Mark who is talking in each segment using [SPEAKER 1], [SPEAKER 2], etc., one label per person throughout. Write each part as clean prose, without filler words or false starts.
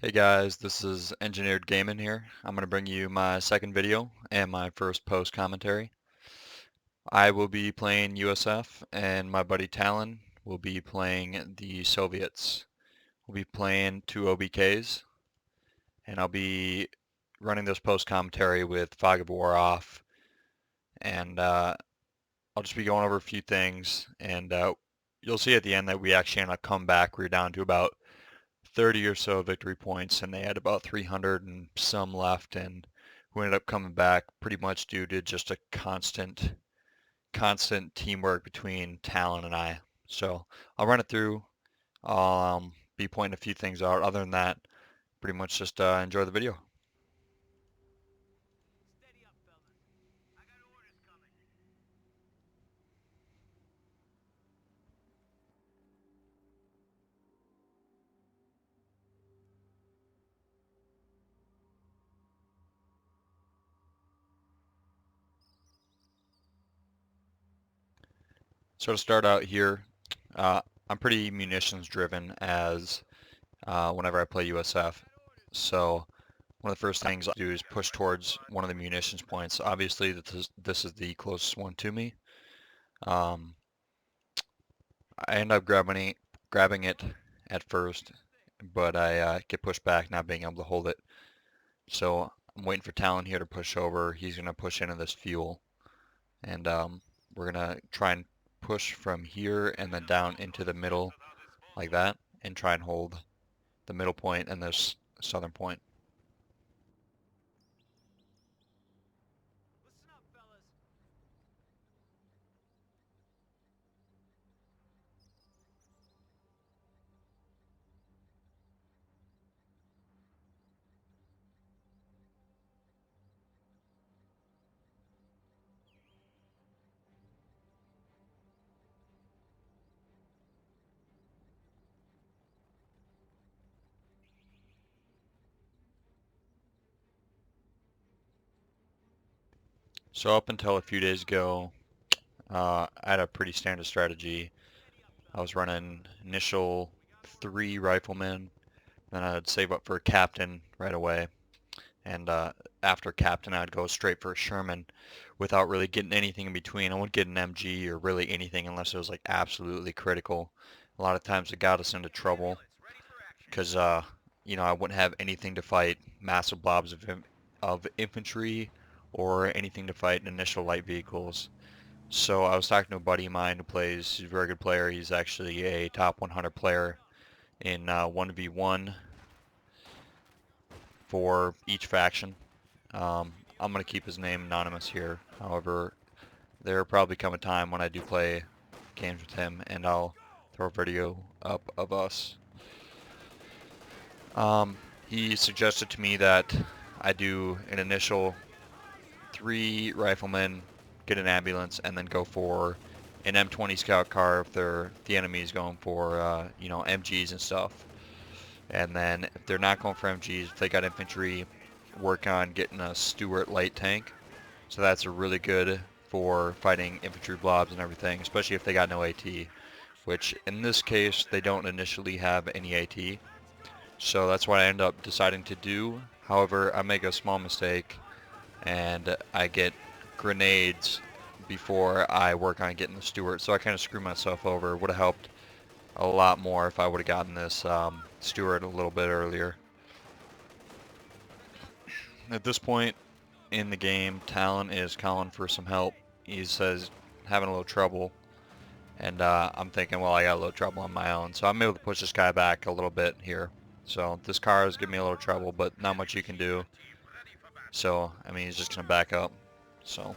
[SPEAKER 1] Hey guys, this is Engineered Gaming here. I'm going to bring you my second video and my first post commentary. I will be playing USF and my buddy Talon will be playing the Soviets. We'll be playing two OBKs and I'll be running this post commentary with Fog of War off and I'll just be going over a few things and you'll see at the end that we actually end up coming back. We're down to about 30 or so victory points and they had about 300 and some left, and we ended up coming back pretty much due to just a constant teamwork between Talon and I. So I'll run it through. I'll be pointing a few things out. Other than that, pretty much just enjoy the video. So to start out here, I'm pretty munitions driven as whenever I play USF. So one of the first things I do is push towards one of the munitions points. Obviously, this is the closest one to me. Um, I end up grabbing it at first, but I get pushed back, not being able to hold it. So I'm waiting for Talon here to push over. He's gonna push into this fuel, and we're gonna try and push from here and then down into the middle like that, and try and hold the middle point and this southern point. So up until a few days ago, I had a pretty standard strategy. I was running initial 3 riflemen, then I'd save up for a captain right away, and after captain I'd go straight for a Sherman without really getting anything in between. I wouldn't get an MG or really anything unless it was like absolutely critical. A lot of times it got us into trouble because I wouldn't have anything to fight massive blobs of infantry or anything to fight initial light vehicles. So I was talking to a buddy of mine who plays, he's a very good player. He's actually a top 100 player in 1v1 for each faction. I'm going to keep his name anonymous here. However, there will probably come a time when I do play games with him and I'll throw a video up of us. He suggested to me that I do an initial 3 riflemen, get an ambulance, and then go for an M20 scout car if the enemy is going for MGs and stuff. And then if they're not going for MGs, if they got infantry, work on getting a Stuart light tank. So that's really good for fighting infantry blobs and everything, especially if they got no AT, which in this case they don't initially have any AT. So that's what I end up deciding to do. However, I make a small mistake and I get grenades before I work on getting the Stuart, so I kind of screw myself over. Would have helped a lot more if I would have gotten this Stuart a little bit earlier. At this point in the game, Talon is calling for some help. He says having a little trouble, and I'm thinking, well, I got a little trouble on my own, so I'm able to push this guy back a little bit here. So this car is giving me a little trouble, but not much you can do. So, I mean, he's just going to back up. So,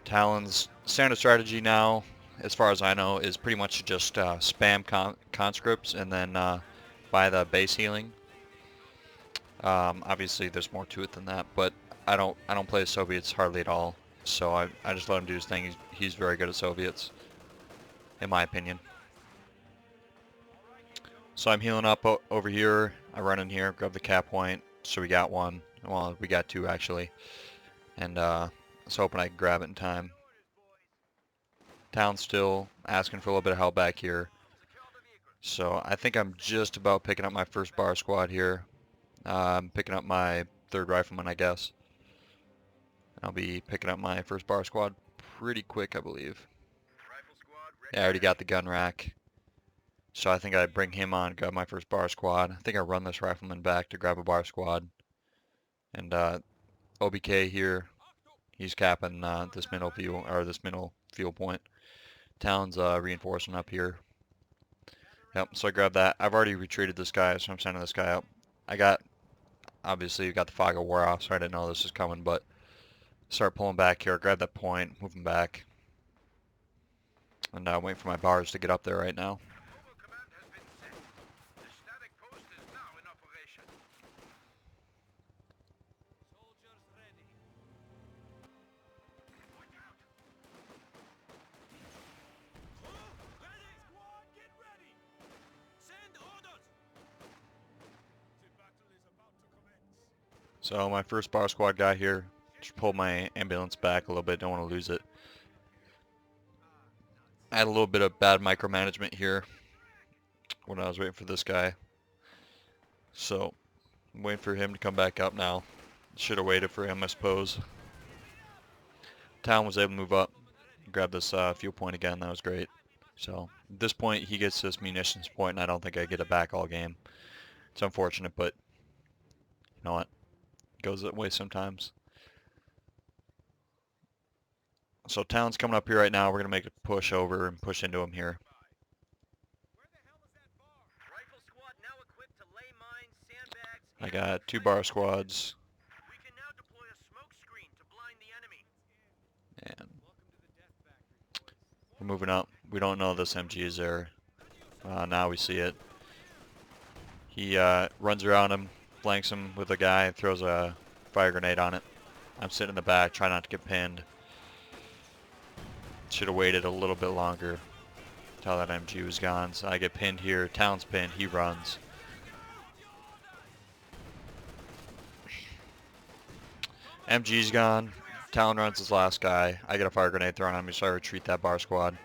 [SPEAKER 1] Talon's standard strategy now, as far as I know, is pretty much just spam conscripts and then buy the base healing. Obviously, there's more to it than that, but I don't play Soviets hardly at all. So I just let him do his thing. He's very good at Soviets, in my opinion. So I'm healing up over here. I run in here, grab the cap point. So we got one. Well, we got 2 actually. And I was hoping I could grab it in time. Town's still asking for a little bit of help back here. So I think I'm just about picking up my first bar squad here. I'm picking up my third rifleman, I guess. I'll be picking up my first bar squad pretty quick, I believe. Yeah, I already got the gun rack. So I think I bring him on, grab my first bar squad. I think I run this rifleman back to grab a bar squad. And OBK here, he's capping this middle fuel, or this middle fuel point. Talon's reinforcing up here. Yep, so I grabbed that. I've already retreated this guy, so I'm sending this guy up. Obviously, you got the fog of war off, so I didn't know this was coming, but start pulling back here. Grab that point, moving back. And waiting for my bars to get up there right now. So my first bar squad guy here, just pulled my ambulance back a little bit, don't want to lose it. I had a little bit of bad micromanagement here when I was waiting for this guy. So I'm waiting for him to come back up now. Should have waited for him, I suppose. Talon was able to move up, grab this fuel point again, that was great. So at this point he gets this munitions point and I don't think I get it back all game. It's unfortunate, but you know what? Goes that way sometimes. So Talon's coming up here right now. We're going to make a push over and push into him here. I got 2 bar squads. And we're moving up. We don't know this MG is there. Now we see it. He runs around him, flanks him with a guy, throws a fire grenade on it. I'm sitting in the back, trying not to get pinned. Should have waited a little bit longer until that MG was gone. So I get pinned here. Talon's pinned. He runs. MG's gone. Talon runs his last guy. I get a fire grenade thrown on me, so I retreat that bar squad.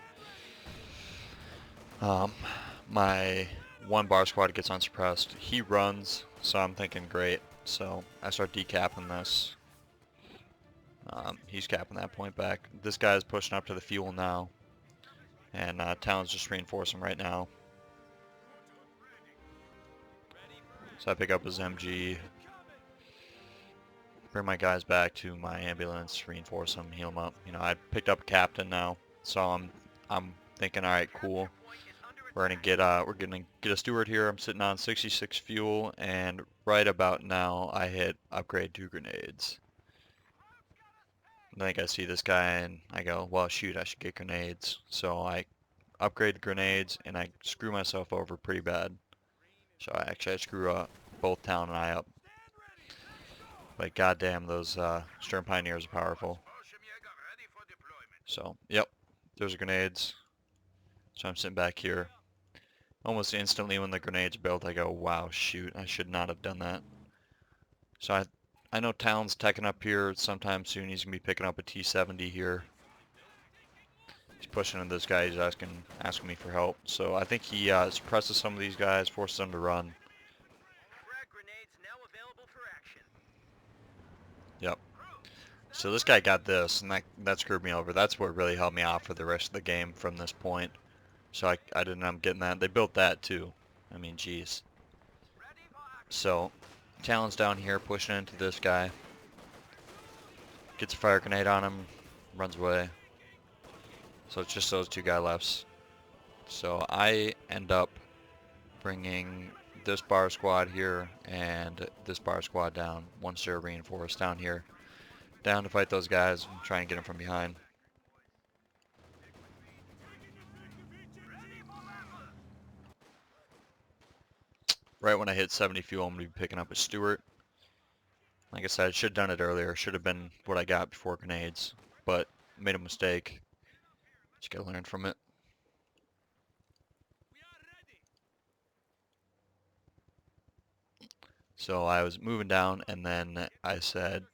[SPEAKER 1] My 1 bar squad gets unsuppressed. He runs, so I'm thinking great. So I start decapping this. He's capping that point back. This guy is pushing up to the fuel now. And Talon's just reinforcing right now. So I pick up his MG. Bring my guys back to my ambulance, reinforce them, heal them up. You know, I picked up a captain now, so I'm thinking, all right, cool. We're gonna get a steward here. I'm sitting on 66 fuel, and right about now I hit upgrade 2 grenades. I think I see this guy and I go, well, shoot, I should get grenades. So I upgrade the grenades and I screw myself over pretty bad. So I screw both Talon and I up. But goddamn, those Stern Pioneers are powerful. So, yep, there's the grenades. So I'm sitting back here. Almost instantly when the grenades built, I go, wow, shoot, I should not have done that. So I know Talon's teching up here sometime soon. He's going to be picking up a T-70 here. He's pushing into this guy. He's asking me for help. So I think he suppresses some of these guys, forces them to run. Yep. So this guy got this, and that screwed me over. That's what really held me off for the rest of the game from this point. So I didn't end up getting that. They built that too. I mean, jeez. So Talon's down here pushing into this guy. Gets a fire grenade on him, runs away. So it's just those 2 guy lefts. So I end up bringing this bar squad here and this bar squad down once they're reinforced down here. Down to fight those guys and try and get them from behind. Right when I hit 70 fuel, I'm going to be picking up a Stewart. Like I said, I should have done it earlier. Should have been what I got before grenades, but made a mistake. Just gotta learn from it. So I was moving down, and then I said,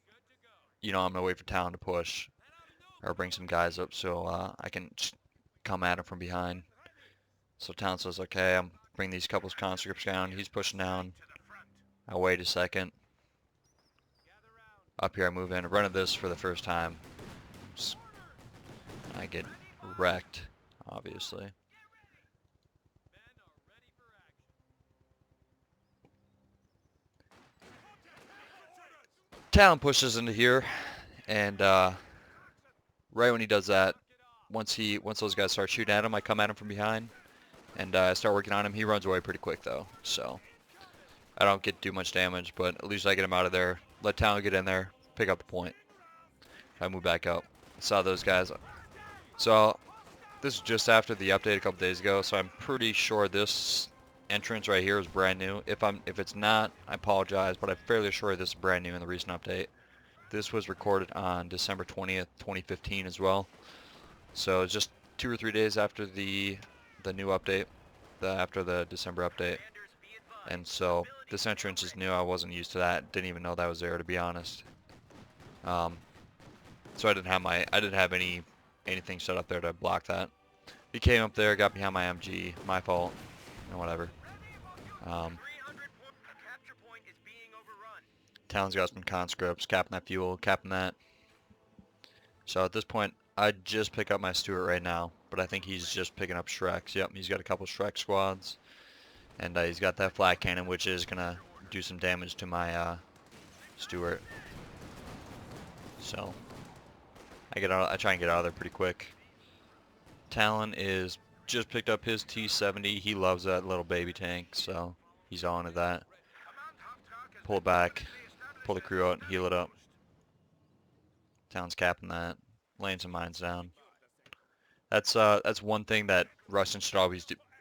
[SPEAKER 1] you know, I'm gonna wait for Talon to push, or bring some guys up so I can come at him from behind. So Talon says, okay, I'm bring these couple of conscripts down. He's pushing down. I wait a second. Up here I move in. I run at this for the first time. I get wrecked, obviously. Talon pushes into here, and right when he does that, once those guys start shooting at him, I come at him from behind, and I start working on him. He runs away pretty quick though, so I don't get too much damage, but at least I get him out of there. Let Talon get in there, pick up the point. I move back up. Saw those guys. So this is just after the update a couple days ago, so I'm pretty sure this entrance right here is brand new. If it's not, I apologize, but I'm fairly sure this is brand new in the recent update. This was recorded on December 20th, 2015 as well. So it's just 2 or 3 days after the new update, after the December update. And so this entrance is new. I wasn't used to that. Didn't even know that was there, to be honest. So I didn't have anything set up there to block that. He came up there, got behind my MG, my fault, and whatever. Talon's got some conscripts, capping that fuel, capping that. So at this point, I just pick up my Stuart right now, but I think he's just picking up Strix. Yep, he's got a couple Strix squads, and he's got that flat cannon, which is gonna do some damage to my Stuart. So I try and get out of there pretty quick. Talon is just picked up his T-70. He loves that little baby tank, so he's on to that. Pull it back, pull the crew out, and heal it up. Talon's capping that, laying some mines down. That's one thing that Russians should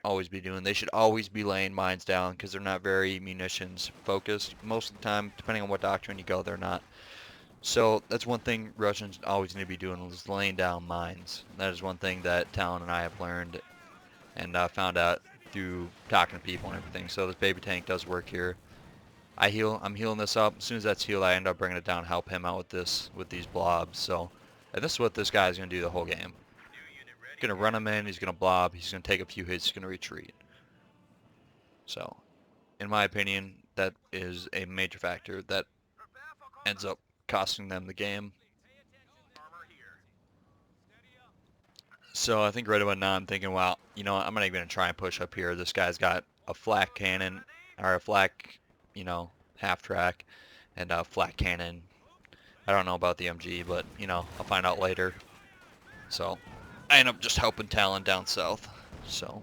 [SPEAKER 1] always be doing. They should always be laying mines down because they're not very munitions focused. Most of the time, depending on what doctrine you go, they're not. So that's one thing Russians always need to be doing, is laying down mines. That is one thing that Talon and I have learned and found out through talking to people and everything. So this baby tank does work here. I'm healing this up. As soon as that's healed, I end up bringing it down, help him out with these blobs. So, and this is what this guy's gonna do the whole game. He's gonna run him in. He's gonna blob. He's gonna take a few hits. He's gonna retreat. So, in my opinion, that is a major factor that ends up costing them the game. So I think right about now I'm thinking, well, you know, I'm not even gonna try and push up here. This guy's got a flak cannon, or a flak, you know, half track, and a flat cannon. I don't know about the MG, but you know, I'll find out later. So I end up just helping Talon down south. So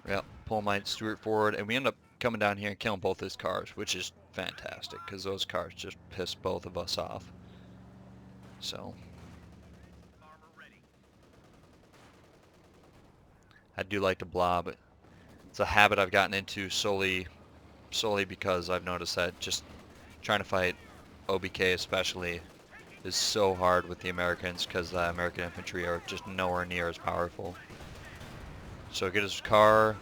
[SPEAKER 1] yeah, pull my Stuart forward, and we end up coming down here and killing both his cars, which is fantastic because those cars just piss both of us off. So I do like to blob. It's a habit I've gotten into solely because I've noticed that just trying to fight OBK especially is so hard with the Americans because the American infantry are just nowhere near as powerful. So get his car,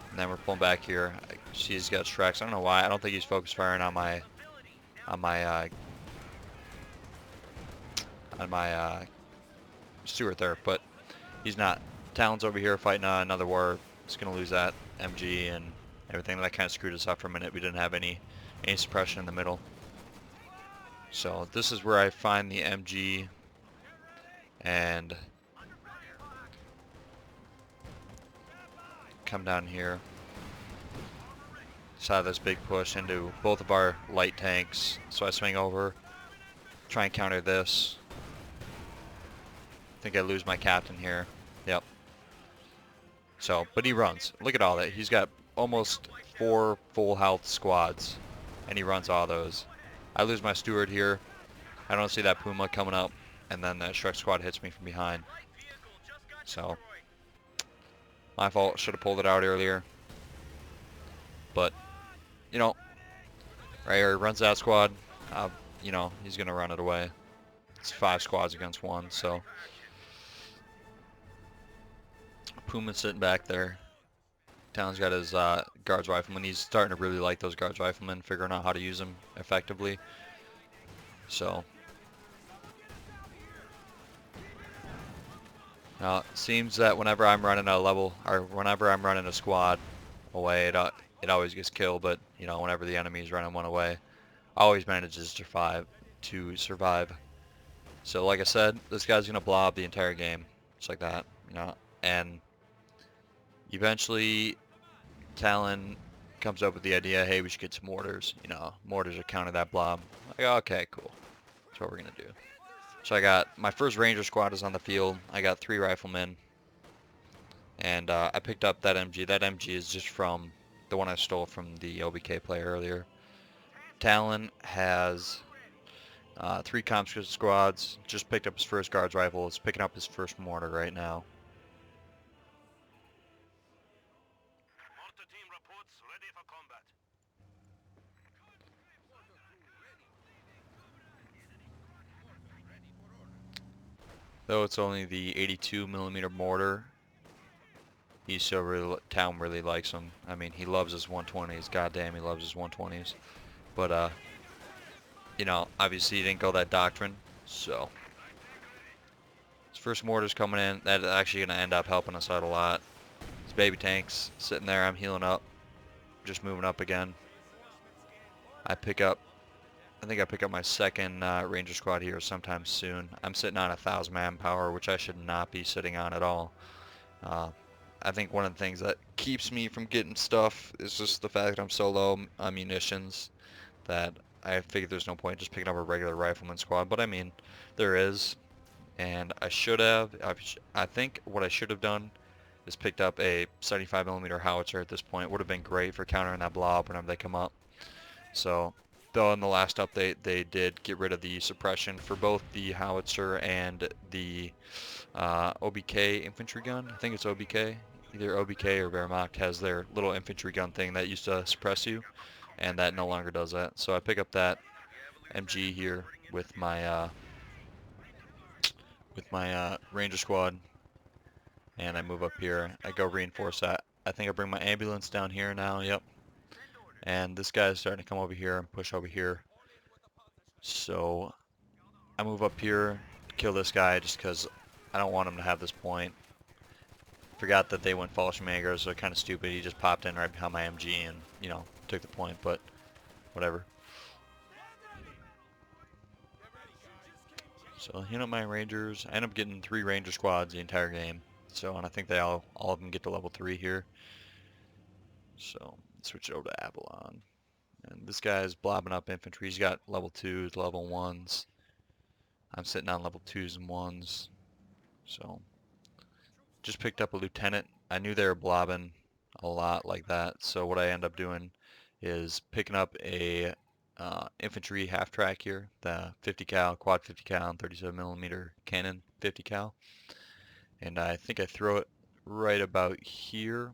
[SPEAKER 1] and then we're pulling back here. I see he's got Strix. I don't know why. I don't think he's focused firing on my Stuart there, but he's not. Talon's over here fighting another war. He's gonna lose that MG and everything. That kind of screwed us up for a minute. We didn't have any suppression in the middle. So this is where I find the MG and come down here. Saw this big push into both of our light tanks. So I swing over, try and counter this. I think I lose my captain here. Yep. So, but he runs. Look at all that. He's got almost 4 full health squads, and he runs all those. I lose my Stuart here. I don't see that Puma coming up, and then that Strix squad hits me from behind. So, my fault. Should have pulled it out earlier. But, you know, right here, he runs that squad. You know, he's going to run it away. It's 5 squads against 1, so. Puma's sitting back there. Talon's got his guards rifleman. He's starting to really like those guards riflemen, figuring out how to use them effectively. So Now, it seems that whenever I'm running a level, or whenever I'm running a squad away, it always gets killed, but, you know, whenever the enemy's running one away, always manages to survive. So, like I said, this guy's gonna blob the entire game, just like that, you know, and eventually Talon comes up with the idea, hey, we should get some mortars, you know, mortars are counter that blob. Like, okay, cool, that's what we're gonna do. So I got, my first ranger squad is on the field, I got 3 riflemen, and I picked up that MG. That MG is just from the one I stole from the OBK player earlier. Talon has 3 comp squads, just picked up his first guards rifle, is picking up his first mortar right now.
[SPEAKER 2] Mortar team reports ready for combat.
[SPEAKER 1] Though it's only the 82mm mortar, Talon really likes them. I mean, he loves his 120s. Goddamn, he loves his 120s. But you know, obviously he didn't go that doctrine, so his first mortar's coming in. That's actually gonna end up helping us out a lot. His baby tank's sitting there. I'm healing up, just moving up again. I think I pick up my second Ranger squad here sometime soon. I'm sitting on 1,000 manpower, which I should not be sitting on at all. I think one of the things that keeps me from getting stuff is just the fact that I'm so low on munitions that I figure there's no point just picking up a regular rifleman squad. But I mean, there is, and I should have. I think what I should have done is picked up a 75mm howitzer at this point. It would have been great for countering that blob whenever they come up. So, though in the last update they did get rid of the suppression for both the howitzer and the OBK infantry gun. I think it's OBK. Either OBK or Wehrmacht has their little infantry gun thing that used to suppress you, and that no longer does that. So I pick up that MG here with my Ranger squad, and I move up here. I go reinforce that. I think I bring my ambulance down here now. Yep. And this guy is starting to come over here and push over here. So I move up here, kill this guy just because I don't want him to have this point. Forgot that they went Fallschirmjäger, so kind of stupid. He just popped in right behind my MG and, you know, took the point, but whatever. So, you know, my Rangers, I end up getting 3 Ranger squads the entire game. So, and I think they all of them get to level 3 here. So, switch over to Avalon. And this guy is blobbing up infantry. He's got level 2s, level 1s. I'm sitting on level 2s and 1s. So, just picked up a lieutenant. I knew they were blobbing a lot like that. So what I end up doing is picking up a infantry half track here, the 50 cal, quad 50 cal, and 37mm cannon 50 cal. And I think I throw it right about here,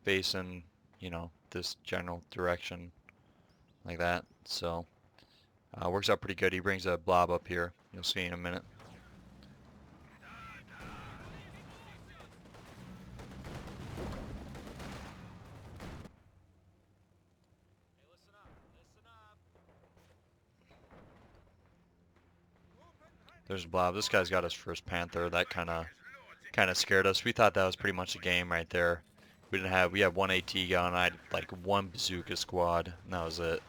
[SPEAKER 1] facing, you know, this general direction like that. So works out pretty good. He brings a blob up here. You'll see in a minute. There's Blob. This guy's got his first Panther. That kind of scared us. We thought that was pretty much a game right there. We had 1 AT gun. I had like 1 bazooka squad, and that was it.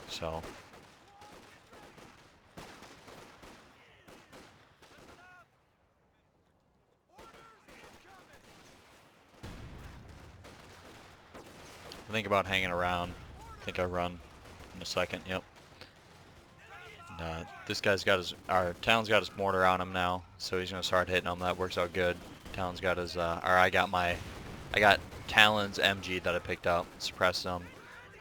[SPEAKER 1] So I think about hanging around. I think I run in a second. Yep. And, this guy's got our Talon's got his mortar on him now, so he's gonna start hitting them. That works out good. Talon's got his, or I got Talon's MG that I picked up, suppressed him.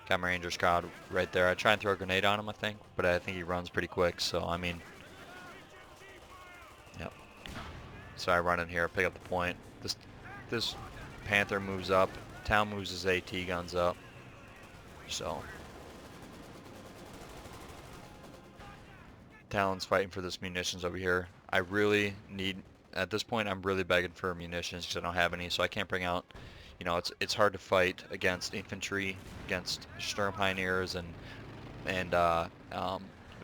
[SPEAKER 1] Got my Ranger squad right there. I try and throw a grenade on him, I think, but I think he runs pretty quick. So I mean, yep. So I run in here, pick up the point. This Panther moves up. Talon moves his AT guns up. So Talon's fighting for this munitions over here. I really need, at this point, I'm really begging for munitions because I don't have any, so I can't bring out, you know, it's hard to fight against infantry, against Sturm Pioneers and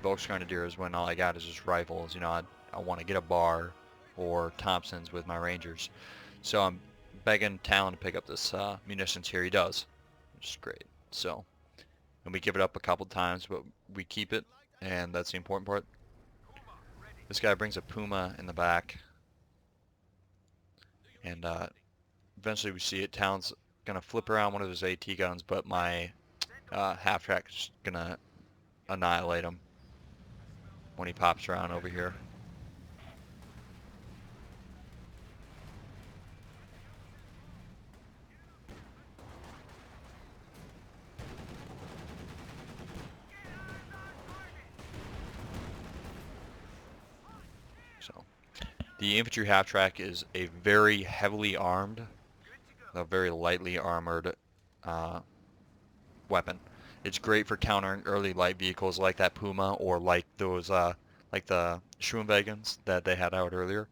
[SPEAKER 1] Volksgrenadiers when all I got is just rifles. You know, I want to get a bar, or Thompsons with my Rangers. So I'm begging Talon to pick up this munitions here. He does, which is great. So, and we give it up a couple times, but we keep it, and that's the important part. This guy brings a Puma in the back, and eventually we see it. Talon's gonna flip around one of his AT guns, but my half-track is gonna annihilate him when he pops around over here. So the infantry half-track is a very heavily armed, a very lightly armored weapon. It's great for countering early light vehicles like that Puma or like those like the Schwinwagens that they had out earlier.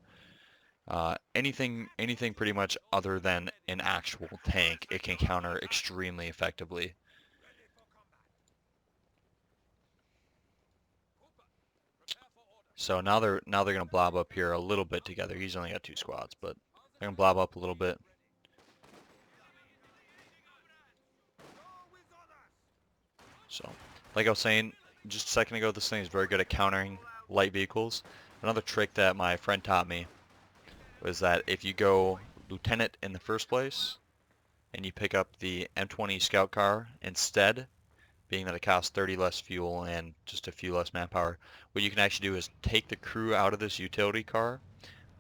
[SPEAKER 1] Anything pretty much other than an actual tank, it can counter extremely effectively. So now they're gonna blob up here a little bit together. He's only got 2 squads, but they're gonna blob up a little bit. So, like I was saying just a second ago, this thing is very good at countering light vehicles. Another trick that my friend taught me was that if you go lieutenant in the first place and you pick up the M20 scout car instead, being that it costs 30 less fuel and just a few less manpower, what you can actually do is take the crew out of this utility car,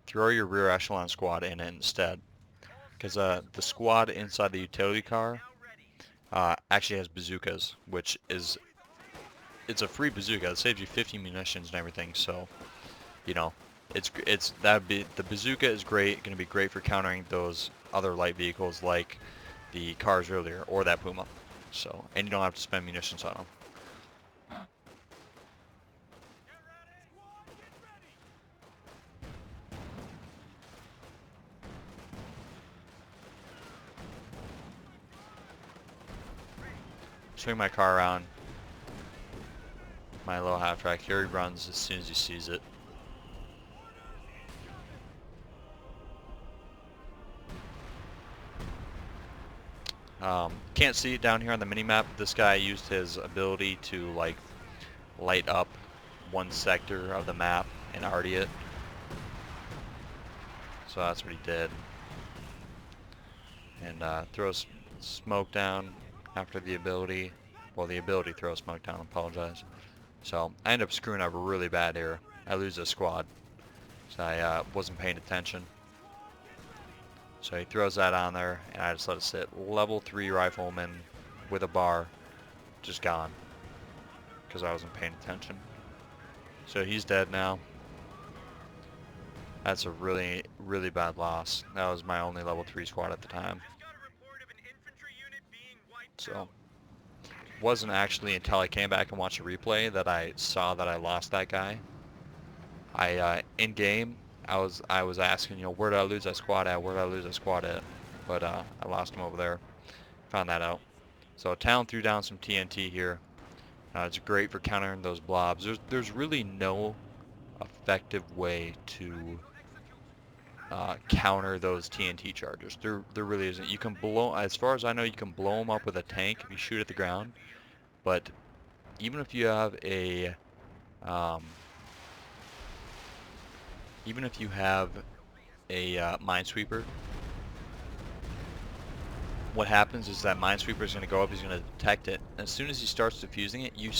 [SPEAKER 1] throw your rear echelon squad in it instead. Because the squad inside the utility car actually has bazookas, which is, it's a free bazooka. It saves you 50 munitions and everything, so, you know, that'd be, the bazooka is great, going to be great for countering those other light vehicles like the cars earlier, or that Puma. So, and you don't have to spend munitions on them. Swing my car around. My low half track. Here he runs as soon as he sees it. Can't see it down here on the minimap. This guy used his ability to like light up one sector of the map and arty it. So that's what he did. And throws smoke down after the ability. Well, the ability throws smoke down, apologize. So I end up screwing up really bad here. I lose a squad. So I wasn't paying attention. So he throws that on there, and I just let it sit. Level 3 rifleman with a bar, just gone. Because I wasn't paying attention. So he's dead now. That's a really, really bad loss. That was my only level 3 squad at the time. So, wasn't actually until I came back and watched a replay that I saw that I lost that guy. In game, I was asking, you know, where did I lose that squad at? Where did I lose that squad at? But I lost him over there. Found that out. So Talon threw down some TNT here. It's great for countering those blobs. There's really no effective way to counter those TNT charges. There really isn't. You can blow, as far as I know, you can blow them up with a tank if you shoot at the ground. But even if you have a minesweeper, what happens is that minesweeper is going to go up, he's going to detect it. As soon as he starts diffusing it, you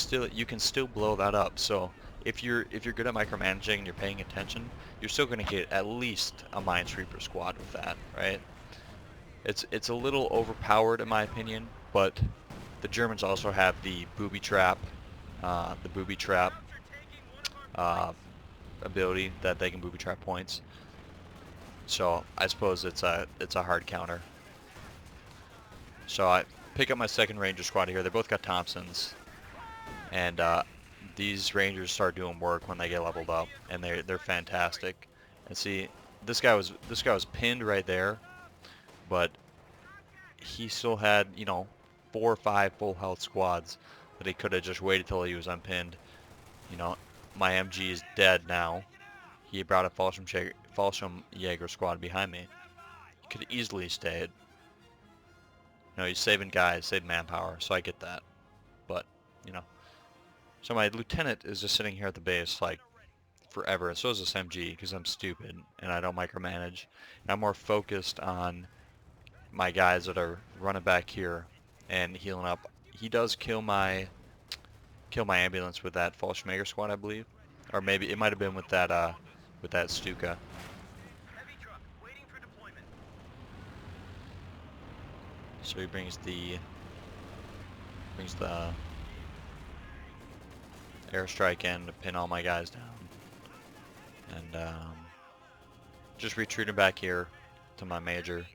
[SPEAKER 1] can still blow that up. So if you're good at micromanaging and you're paying attention, you're still going to get at least a minesweeper squad with that, right? It's a little overpowered in my opinion, but the Germans also have the booby trap ability that they can booby trap points. So I suppose it's a hard counter. So I pick up my second Ranger squad here. They both got Thompsons, and these Rangers start doing work when they get leveled up, and they're fantastic. And see, this guy was pinned right there, but he still had, you know, 4 or 5 full health squads that he could have just waited till he was unpinned. You know, my MG is dead now. He brought a Fallschirm Jaeger squad behind me. He could easily stayed. You know, he's saving guys, saving manpower, so I get that. But, you know. So my lieutenant is just sitting here at the base, like, forever, and so is this MG, because I'm stupid, and I don't micromanage. And I'm more focused on my guys that are running back here and healing up. He does kill my ambulance with that Fallschirm Jaeger squad, I believe. Or maybe it might have been with that Stuka.
[SPEAKER 2] Heavy truck, waiting for deployment.
[SPEAKER 1] So he brings the airstrike in to pin all my guys down. And just retreating back here to my major.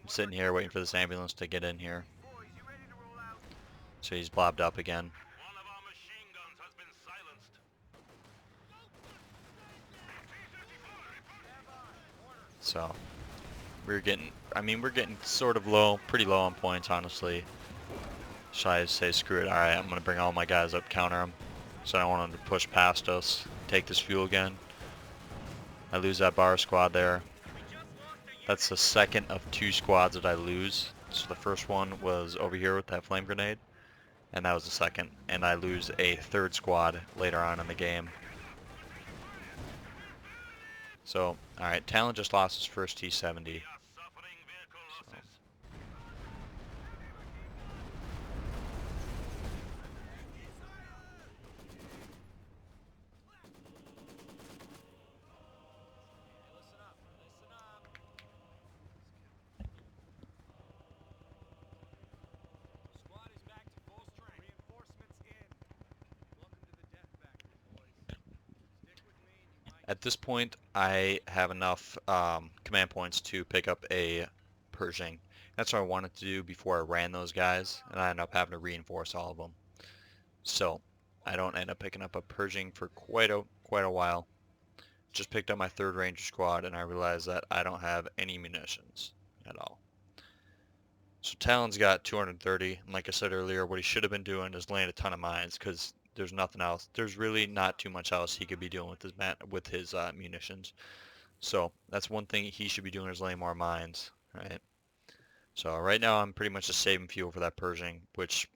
[SPEAKER 1] I'm sitting here waiting for this ambulance to get in here.
[SPEAKER 2] Boys, you ready to roll out?
[SPEAKER 1] So he's blobbed up again.
[SPEAKER 2] One of our machine guns has been silenced.
[SPEAKER 1] So we're getting sort of low, pretty low on points, honestly. So I say screw it. Alright, I'm gonna bring all my guys up, counter them. So I don't want them to push past us, take this fuel again. I lose that bar squad there. That's the second of 2 squads that I lose. So the first one was over here with that flame grenade, and that was the second. And I lose a 3rd squad later on in the game. So, alright, Talon just lost his first T-70.
[SPEAKER 2] We are suffering vehicle losses.
[SPEAKER 3] Squad is back to full strength. Reinforcements in. Welcome to the death factory, boys. Stick with me and you might...
[SPEAKER 1] At this point, I have enough command points to pick up a Pershing. That's what I wanted to do before I ran those guys, and I ended up having to reinforce all of them. So I don't end up picking up a Pershing for quite a while. Just picked up my 3rd Ranger squad, and I realized that I don't have any munitions at all. So Talon's got 230, and like I said earlier, what he should have been doing is laying a ton of mines, because there's nothing else. There's really not too much else he could be doing with his munitions. So that's one thing he should be doing, is laying more mines, right? So right now I'm pretty much just saving fuel for that Pershing, which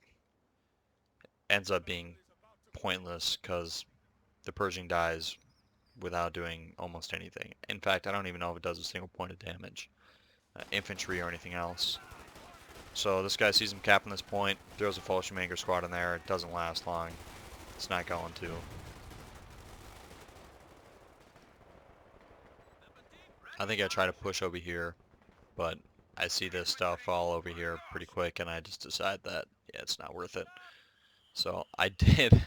[SPEAKER 1] ends up being pointless because the Pershing dies without doing almost anything. In fact, I don't even know if it does a single point of damage, infantry or anything else. So this guy sees him capping this point, throws a Fallschirm Jaeger squad in there. It doesn't last long. It's not going to. I think I try to push over here, but I see this stuff all over here pretty quick, and I just decide that, yeah, it's not worth it. So I did.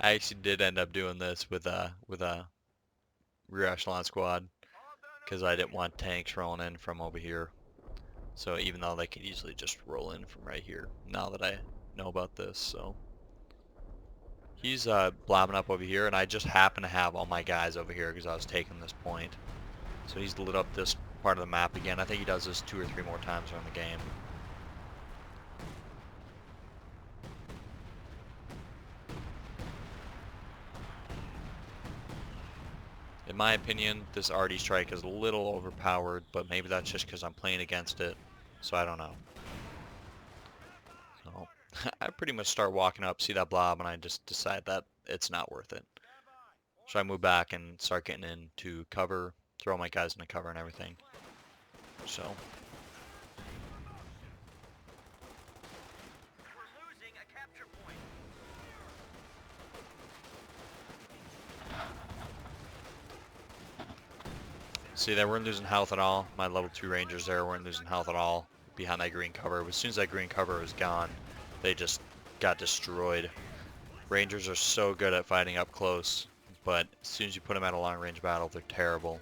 [SPEAKER 1] I actually did end up doing this with a rear echelon squad, because I didn't want tanks rolling in from over here. So even though they could easily just roll in from right here, now that I know about this, so he's blobbing up over here, and I just happen to have all my guys over here because I was taking this point. So he's lit up this part of the map again. I think he does this 2 or 3 more times during the game. In my opinion, this RD strike is a little overpowered, but maybe that's just because I'm playing against it, so I don't know. So I pretty much start walking up, see that blob, and I just decide that it's not worth it. So I move back and start getting into cover, throw my guys into cover and everything. So
[SPEAKER 2] We're losing a capture point.
[SPEAKER 1] see, they weren't losing health at all. My level 2 rangers there weren't losing health at all behind that green cover. As soon as that green cover was gone, they just got destroyed. Rangers are so good at fighting up close, but as soon as you put them at a long range battle, they're terrible.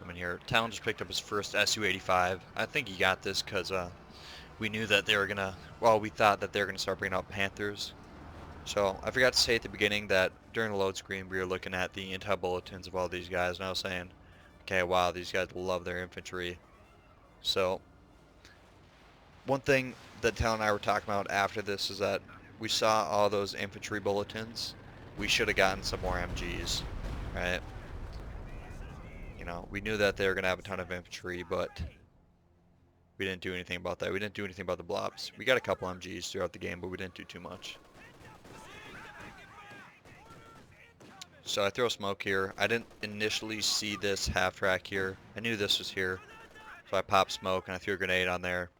[SPEAKER 1] I'm in here. Talon just picked up his first Su-85. I think he got this because we knew that they were gonna, well, we thought that they were gonna start bringing out Panthers. So I forgot to say at the beginning that during the load screen we were looking at the intel bulletins of all these guys, and I was saying, okay, wow, these guys love their infantry. So One thing that Talon and I were talking about after this is that we saw all those infantry bulletins. We should have gotten some more MGs, right? You know, we knew that they were going to have a ton of infantry, but we didn't do anything about that. We didn't do anything about the blobs. We got a couple MGs throughout the game, but we didn't do too much. So I throw smoke here. I didn't initially see this half track here. I knew this was here. So I popped smoke and I threw a grenade on there.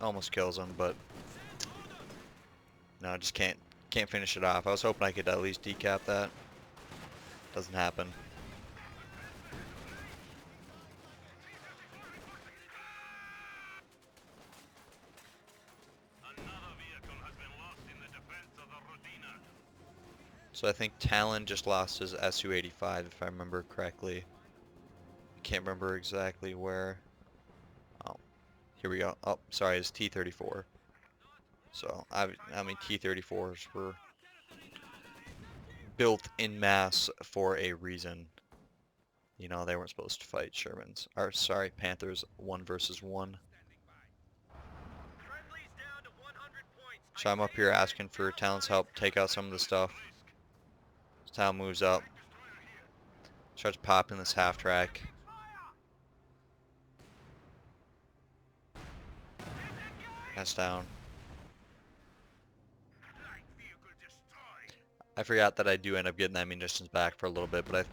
[SPEAKER 1] Almost kills him, but no, I just can't finish it off. I was hoping I could at least decap that. Doesn't happen.
[SPEAKER 2] Another vehicle has been lost in the defense of the Rodina.
[SPEAKER 1] So I think Talon just lost his Su-85 if I remember correctly. I can't remember exactly where. Oh, here we go. Oh, sorry, it's T-34. So I mean T-34s were built in mass for a reason. You know, they weren't supposed to fight Shermans. Or sorry, Panthers 1 versus 1.
[SPEAKER 3] Friendly's down to 100 points.
[SPEAKER 1] So I'm up here asking for Talon's help take out some of the stuff. So Talon moves up. Starts popping this half track. That's down. I forgot that I do end up getting that munitions back for a little bit, but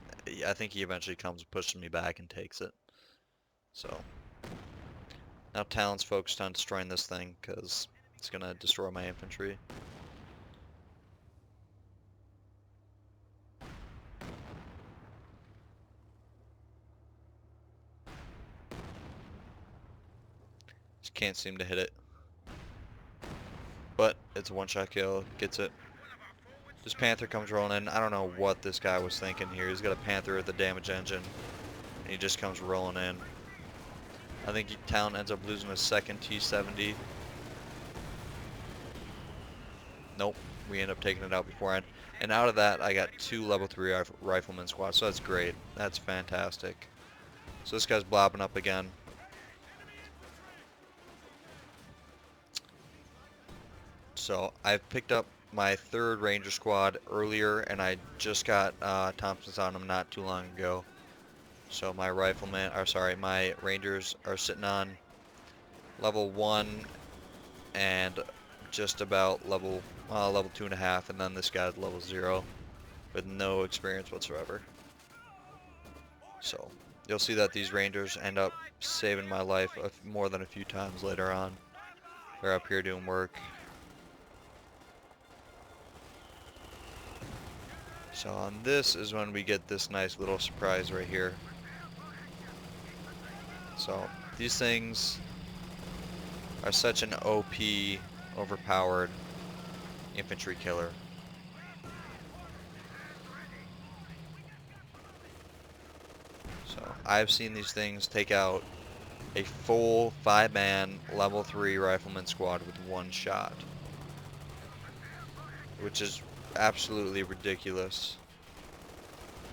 [SPEAKER 1] I think he eventually comes pushing me back and takes it. So now Talon's focused on destroying this thing because it's gonna destroy my infantry. Just can't seem to hit it. But it's a one-shot kill, gets it. This Panther comes rolling in. I don't know what this guy was thinking here. He's got a Panther with the damage engine. And he just comes rolling in. I think Talon ends up losing a second T-70. Nope, we end up taking it out beforehand. And out of that, I got 2 level 3 rifleman squads, so that's great. That's fantastic. So this guy's blobbing up again. So I've picked up my 3rd Ranger squad earlier, and I just got Thompsons on them not too long ago. So my my Rangers are sitting on level 1 and just about level 2.5, and then this guy's level 0 with no experience whatsoever. So you'll see that these Rangers end up saving my life more than a few times later on. They're up here doing work. So on this is when we get this nice little surprise right here. So these things are such an OP, overpowered infantry killer. So I've seen these things take out a full 5-man level 3 rifleman squad with 1 shot, which is absolutely ridiculous.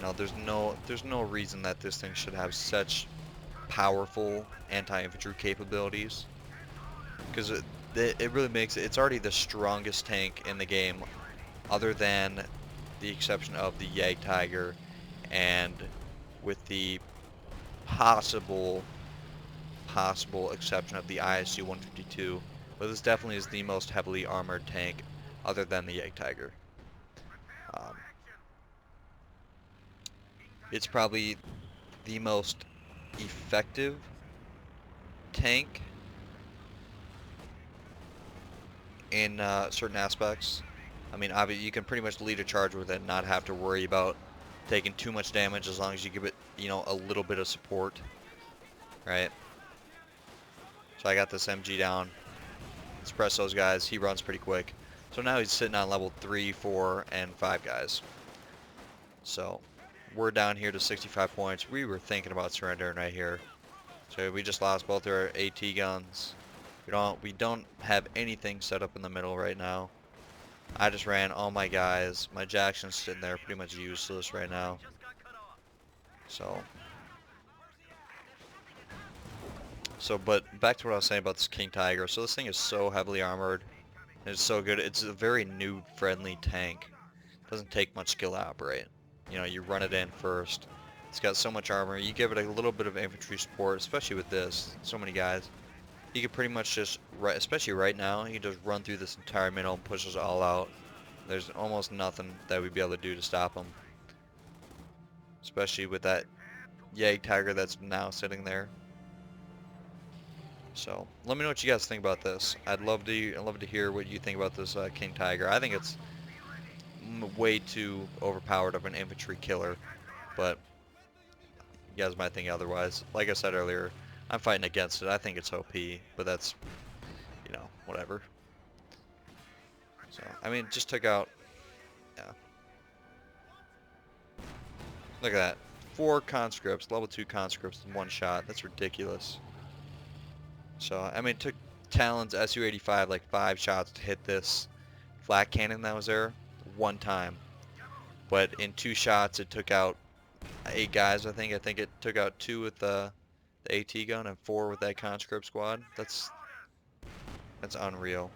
[SPEAKER 1] No, there's no reason that this thing should have such powerful anti-infantry capabilities, because it really makes it. It's already the strongest tank in the game, other than the exception of the EVGA, and with the possible exception of the ISU-152, but this definitely is the most heavily armored tank other than the EVGA. It's probably the most effective tank in certain aspects. I mean, obviously you can pretty much lead a charge with it and not have to worry about taking too much damage as long as you give it, you know, a little bit of support, right? So I got this MG down, suppress those guys. He runs pretty quick. So now he's sitting on level 3, 4, and 5 guys. So we're down here to 65 points. We were thinking about surrendering right here. So we just lost both our AT guns. We don't have anything set up in the middle right now. I just ran all my guys. My Jackson's sitting there pretty much useless right now. So So, but back to what I was saying about this King Tiger. So this thing is so heavily armored. And it's so good. It's a very noob-friendly tank. Doesn't take much skill to operate. You know, you run it in first. It's got so much armor. You give it a little bit of infantry support, especially with this. So many guys. You can pretty much just, especially right now, you can just run through this entire middle and push us all out. There's almost nothing that we'd be able to do to stop them. Especially with that Yag Tiger that's now sitting there. So, let me know what you guys think about this. I'd love to hear what you think about this King Tiger. I think it's way too overpowered of an infantry killer, but you guys might think otherwise. Like I said earlier, I'm fighting against it. I think it's OP, but that's, you know, whatever. So, I mean, just took out, yeah. Look at that. 4 conscripts, level 2 conscripts in one shot. That's ridiculous. So, I mean, it took Talon's Su-85 like 5 shots to hit this flat cannon that was there one time. But in 2 shots, it took out 8 guys, I think. I think it took out 2 with the AT gun and 4 with that conscript squad. That's unreal.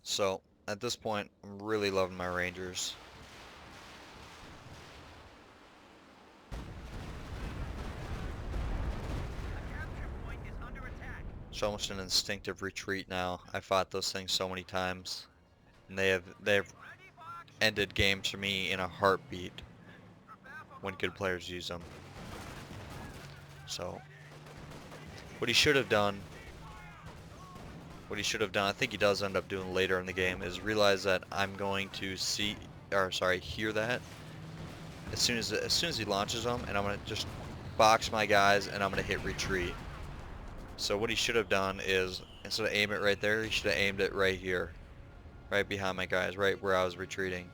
[SPEAKER 1] So, at this point, I'm really loving my Rangers. It's almost an instinctive retreat now. I fought those things so many times, and they've ended games for me in a heartbeat when good players use them. So, what he should have done, I think he does end up doing later in the game, is realize that I'm going to hear that as soon as he launches them, and I'm gonna just box my guys, and I'm gonna hit retreat. So what he should have done is, instead of aim it right there, he should have aimed it right here. Right behind my guys, right where I was retreating.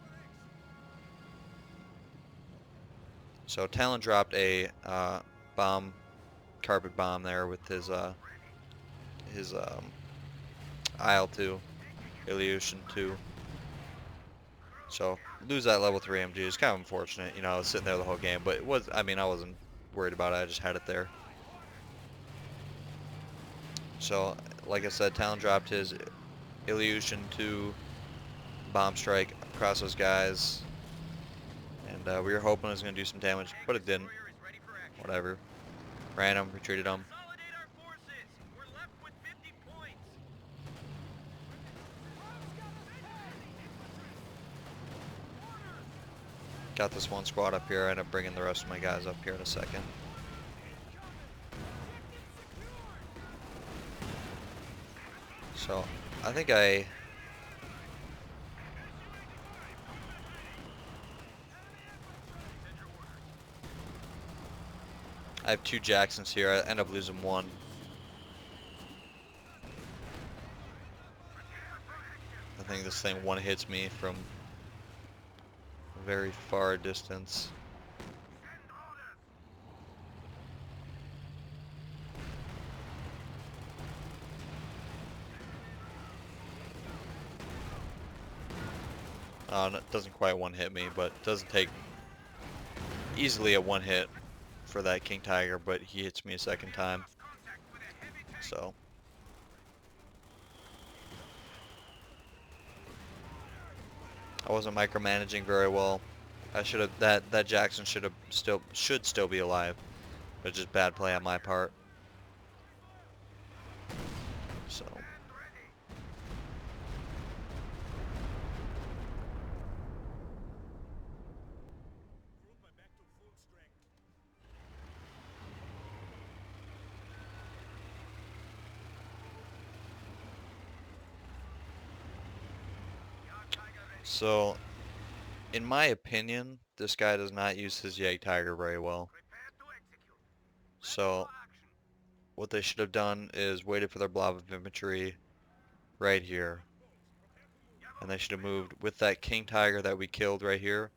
[SPEAKER 1] So Talon dropped a carpet bomb there with his IL-2, Ilyushin 2. So lose that level 3 MG is kind of unfortunate. You know, I was sitting there the whole game, but it was, I mean, I wasn't worried about it. I just had it there. So, like I said, Talon dropped his Ilyushin 2 bomb strike across those guys, and we were hoping it was going to do some damage, but it didn't. Whatever. Ran him, retreated him. Got this one squad up here. I end up bringing the rest of my guys up here in a second. So, I think I have 2 Jacksons here. I end up losing 1. I think this thing one hits me from a very far distance. It doesn't quite one hit me, but it doesn't take easily a 1 hit for that King Tiger, but he hits me a second time. So I wasn't micromanaging very well. I should have that Jackson should still be alive, but just bad play on my part. So So, in my opinion, this guy does not use his Yag Tiger very well. So, what they should have done is waited for their blob of infantry right here. And they should have moved with that King Tiger that we killed right here.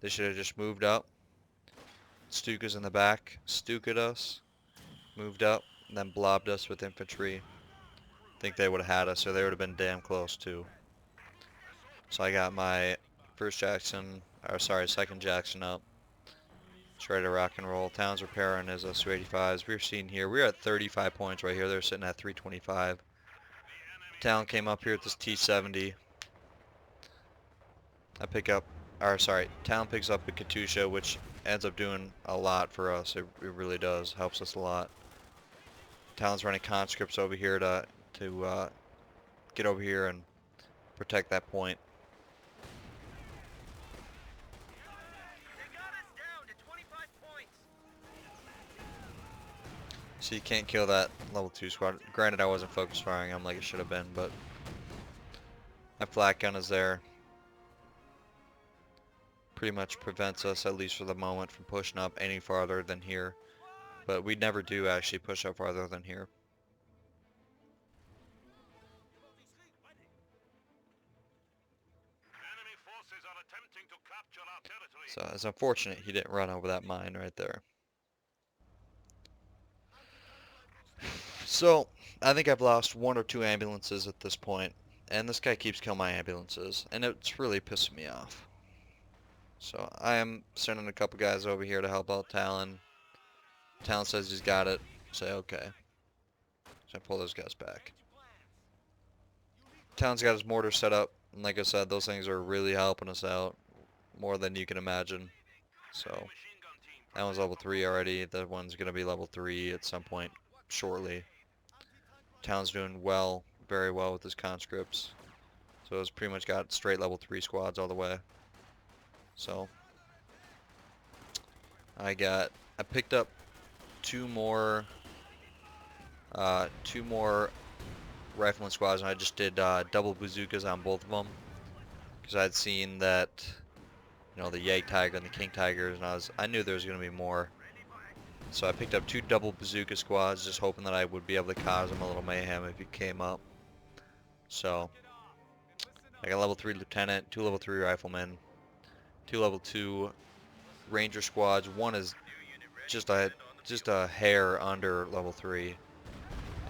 [SPEAKER 1] They should have just moved up. Stuka's in the back, Stuka'd us, moved up, and then blobbed us with infantry. I think they would have had us, or they would have been damn close too. So I got my 1st Jackson or sorry, second Jackson up. It's ready to rock and roll. Talon's repairing his Su-85s. We're seeing here, we're at 35 points right here. They're sitting at 325. Talon came up here with this T-70. Talon picks up a Katusha, which ends up doing a lot for us. It really does. Helps us a lot. Talon's running conscripts over here to get over here and protect that point.
[SPEAKER 3] They got us down to 25 points.
[SPEAKER 1] So you can't kill that level 2 squad. Granted, I wasn't focus firing them like it should have been, but my flat gun is there. Pretty much prevents us, at least for the moment, from pushing up any farther than here. But we never do actually push up farther than here.
[SPEAKER 2] Enemy forces are attempting to capture our territory.
[SPEAKER 1] So it's unfortunate he didn't run over that mine right there. So I think I've lost 1 or 2 ambulances at this point, and this guy keeps killing my ambulances, and it's really pissing me off. So I am sending a couple guys over here to help out Talon. Talon says he's got it. Say okay. So I pull those guys back. Talon's got his mortar set up, and like I said, those things are really helping us out more than you can imagine. So that one's level 3 already. That one's gonna be level 3 at some point shortly. Talon's doing well, very well with his conscripts. So it's pretty much got straight level 3 squads all the way. So I picked up two more rifleman squads, and I just did double bazookas on both of them because I'd seen that, you know, the Yay Tiger and the King Tigers, and I knew there was going to be more. So I picked up 2 double bazooka squads, just hoping that I would be able to cause him a little mayhem if he came up. So I got level 3 lieutenant, 2 level 3 riflemen, 2 level 2 ranger squads. One is just a hair under level 3,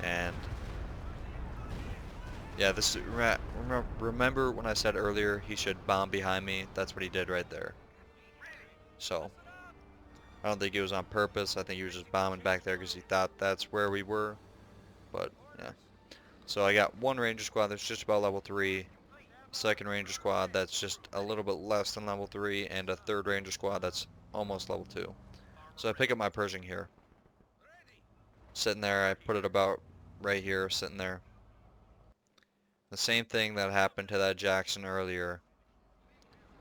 [SPEAKER 1] and yeah, this remember when I said earlier he should bomb behind me? That's what he did right there. So I don't think it was on purpose. I think he was just bombing back there because he thought that's where we were. But yeah. So I got 1 ranger squad that's just about level 3, 2nd ranger squad that's just a little bit less than level 3, and a 3rd ranger squad that's almost level 2. So I pick up my Pershing here. Sitting there, I put it about right here, sitting there. The same thing that happened to that Jackson earlier,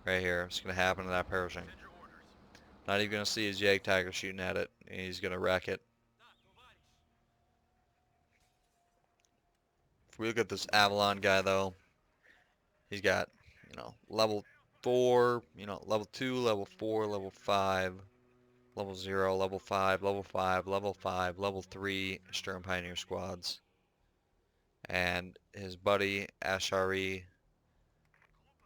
[SPEAKER 1] right here, it's going to happen to that Pershing. Not even going to see his Yag Tiger shooting at it, and he's going to wreck it. If we look at this Avalon guy, though, he's got, you know, level 4, you know, level 2, level 4, level 5, level 0, level 5, level 5, level 5, level 3 Sturm Pioneer squads. And his buddy, Ashari,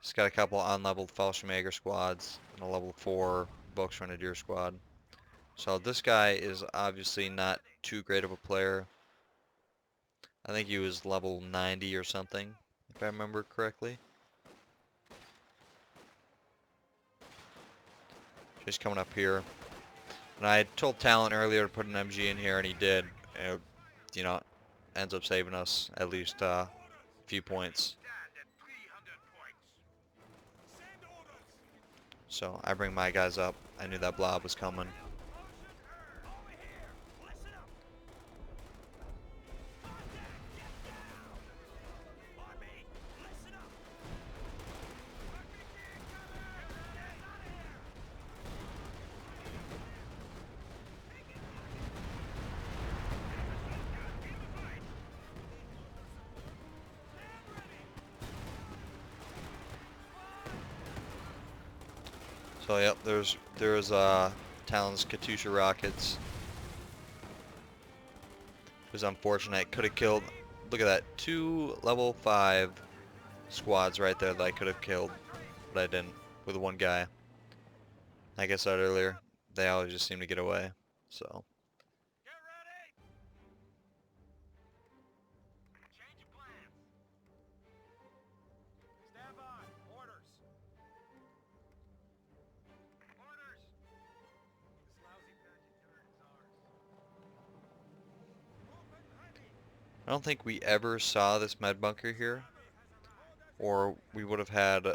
[SPEAKER 1] he's got a couple unleveled Fallschirmjäger squads and a level 4 Volksgrenadier squad. So this guy is obviously not too great of a player. I think he was level 90 or something, if I remember correctly. He's coming up here. And I told Talon earlier to put an MG in here, and he did. And it, you know, ends up saving us at least a few points. So I bring my guys up. I knew that blob was coming. So yep, there's Talon's Katusha rockets. It was unfortunate. Could have killed. Look at that, 2 level 5 squads right there that I could have killed, but I didn't with 1 guy. Like I said earlier, they always just seem to get away. So.
[SPEAKER 3] Get ready! Change of plans. Stand by. Orders.
[SPEAKER 1] I don't think we ever saw this med bunker here, or we would have had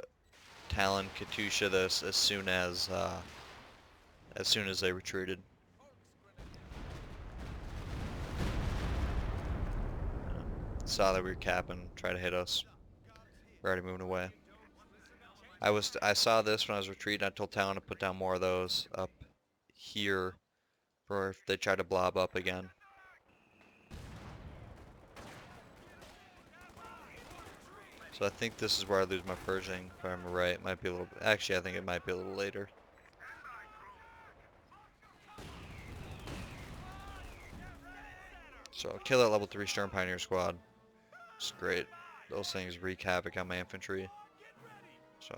[SPEAKER 1] Talon Katusha this as soon as they retreated. Saw that we were capping, try to hit us. We're already moving away. I saw this when I was retreating. I told Talon to put down more of those up here for if they try to blob up again. So I think this is where I lose my Pershing, if I'm right. It might be a little bit. Actually, I think it might be a little later. So kill that level 3 Stern Pioneer squad. It's great. Those things wreak havoc on my infantry. So.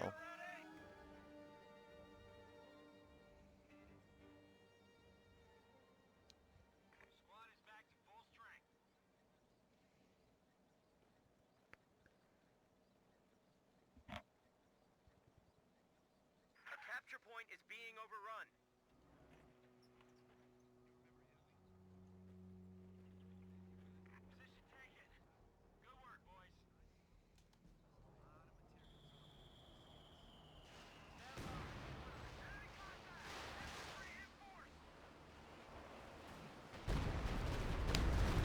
[SPEAKER 3] Capture point is being overrun. Position taken. Good work, boys.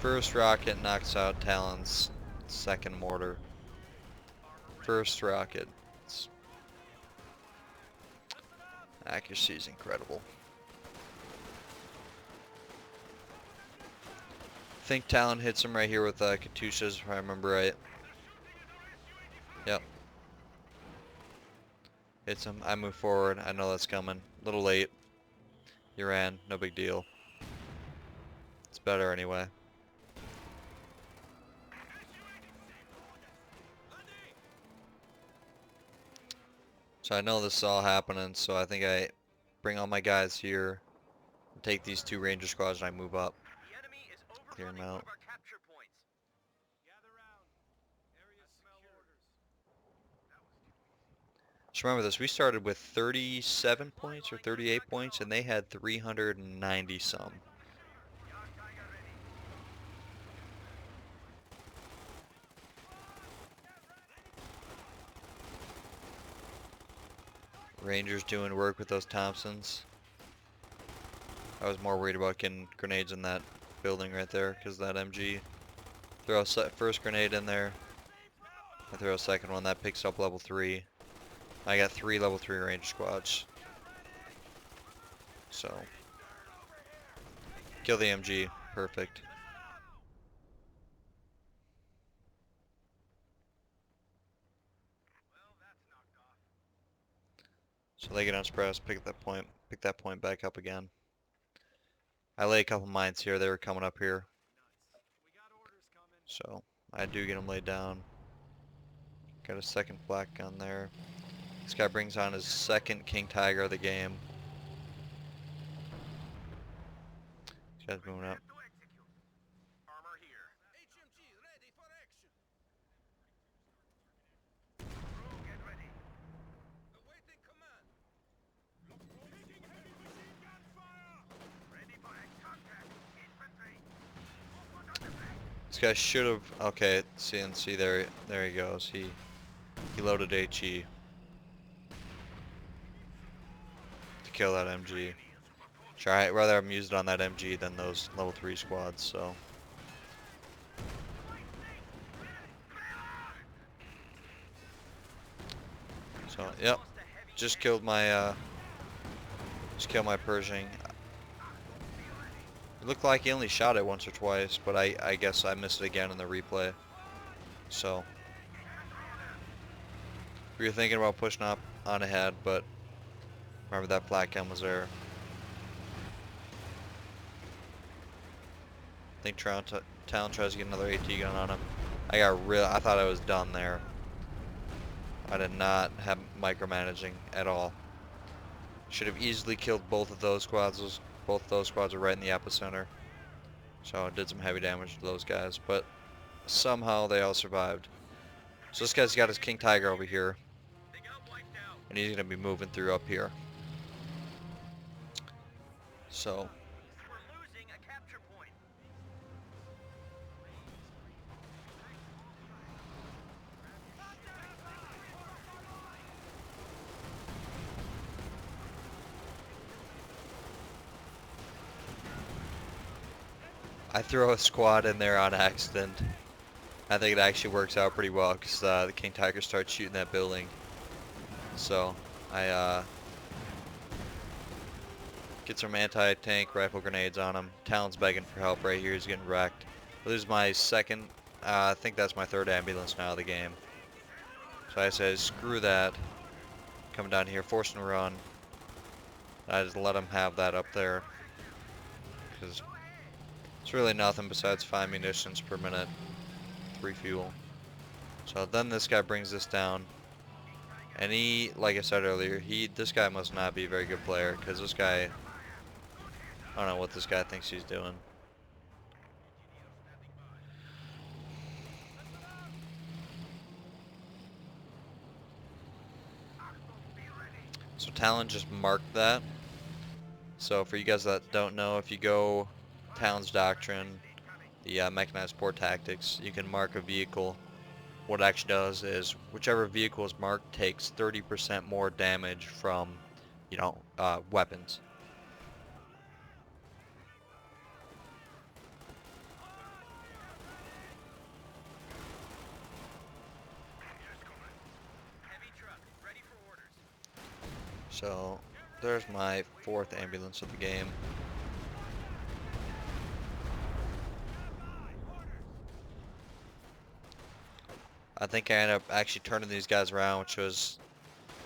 [SPEAKER 1] First rocket knocks out Talon's second mortar. First rocket. Accuracy is incredible. I think Talon hits him right here with Katyushas, if I remember right. Yep. Hits him. I move forward. I know that's coming. A little late. You ran. No big deal. It's better anyway. So I know this is all happening, so I think I bring all my guys here, take these 2 Ranger squads, and I move up.
[SPEAKER 3] The enemy is
[SPEAKER 1] Clear them
[SPEAKER 3] overrunning one
[SPEAKER 1] out.
[SPEAKER 3] of our capture points. Gather round. Area smell orders.
[SPEAKER 1] Just remember this, we started with 37 points or 38 points, and they had 390 some. Rangers doing work with those Thompsons. I was more worried about getting grenades in that building right there, because that MG. Throw a first grenade in there. I throw a second one, that picks up level 3. I got 3 level 3 Ranger squads. So. Kill the MG. Perfect. So they get unspressed, pick that point back up again. I lay a couple mines here, they were coming up here. So, I do get them laid down. Got a second black gun there. This guy brings on his second King Tiger of the game. This guy's moving up.
[SPEAKER 3] Armor here. HMG ready for action. Crew, get ready. Awaiting command. Taking heavy machine gun fire. Ready for contact. Infantry.
[SPEAKER 1] This guy should have. Okay, CNC. There he goes. He loaded HE to kill that MG. Sure, I'd rather have used it on that MG than those level 3 squads. So. So yep, just killed my Pershing. It looked like he only shot it once or twice, but I guess I missed it again in the replay. So we were thinking about pushing up on ahead, but remember that black gun was there. I think Talon tries to get another AT gun on him. I thought I was done there. I did not have micromanaging at all. Should have easily killed both of those squads. Both of those squads are right in the epicenter. So it did some heavy damage to those guys, but somehow they all survived. So this guy's got his King Tiger over here, and he's going to be moving through up here. So
[SPEAKER 3] We're losing a capture point.
[SPEAKER 1] I throw a squad in there on accident. I think it actually works out pretty well because the King Tiger starts shooting that building. So I get some anti-tank rifle grenades on him. Talon's begging for help right here. He's getting wrecked. This is my second, I think that's my third ambulance now of the game. So I said, screw that. Coming down here, forcing a run. I just let him have that up there. Because it's really nothing besides 5 munitions per minute. 3 fuel. So then this guy brings this down. And he, like I said earlier, this guy must not be a very good player. Because this guy, I don't know what this guy thinks he's doing. So Talon just marked that. So for you guys that don't know, if you go Talon's Doctrine, the mechanized support tactics, you can mark a vehicle. What it actually does is whichever vehicle is marked takes 30% more damage from, you know, weapons.
[SPEAKER 3] Heavy truck, ready for orders.
[SPEAKER 1] So there's my 4th ambulance of the game. I think I ended up actually turning these guys around, which was,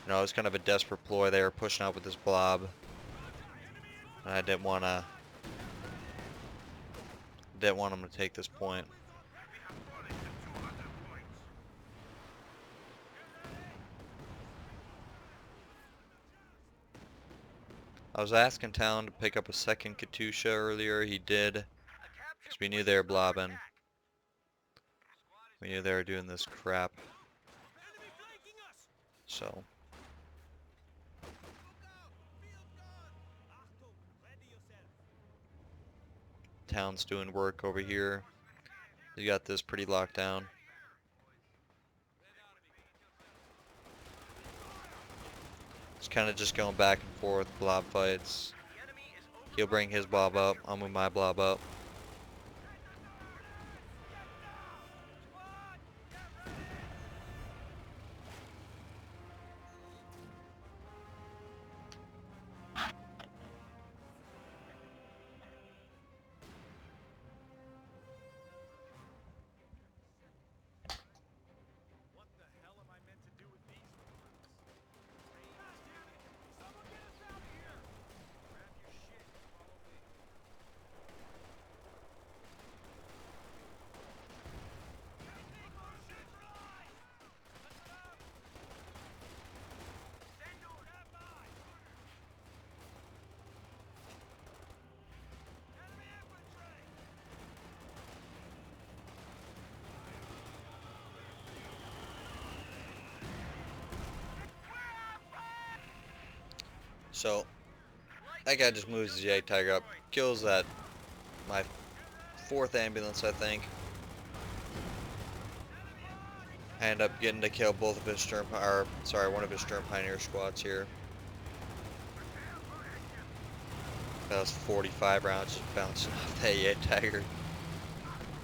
[SPEAKER 1] you know, it was kind of a desperate ploy. They were pushing out with this blob, and I didn't want them to take this point. I was asking Talon to pick up a second Katusha earlier. He did, because we knew they were blobbing. We knew they were doing this crap. So Talon's doing work over here. He got this pretty locked down. It's kind of just going back and forth, blob fights. He'll bring his blob up, I'll move my blob up.
[SPEAKER 3] What the hell am I meant to do with these recruits? Someone get us out of here! Grab your shit and follow me.
[SPEAKER 1] So that guy just moves the J Tiger up, kills that my 4th ambulance, I think. I end up getting to kill both of his one of his Sturm Pioneer squads here. That was 45 rounds just bouncing off that J Tiger.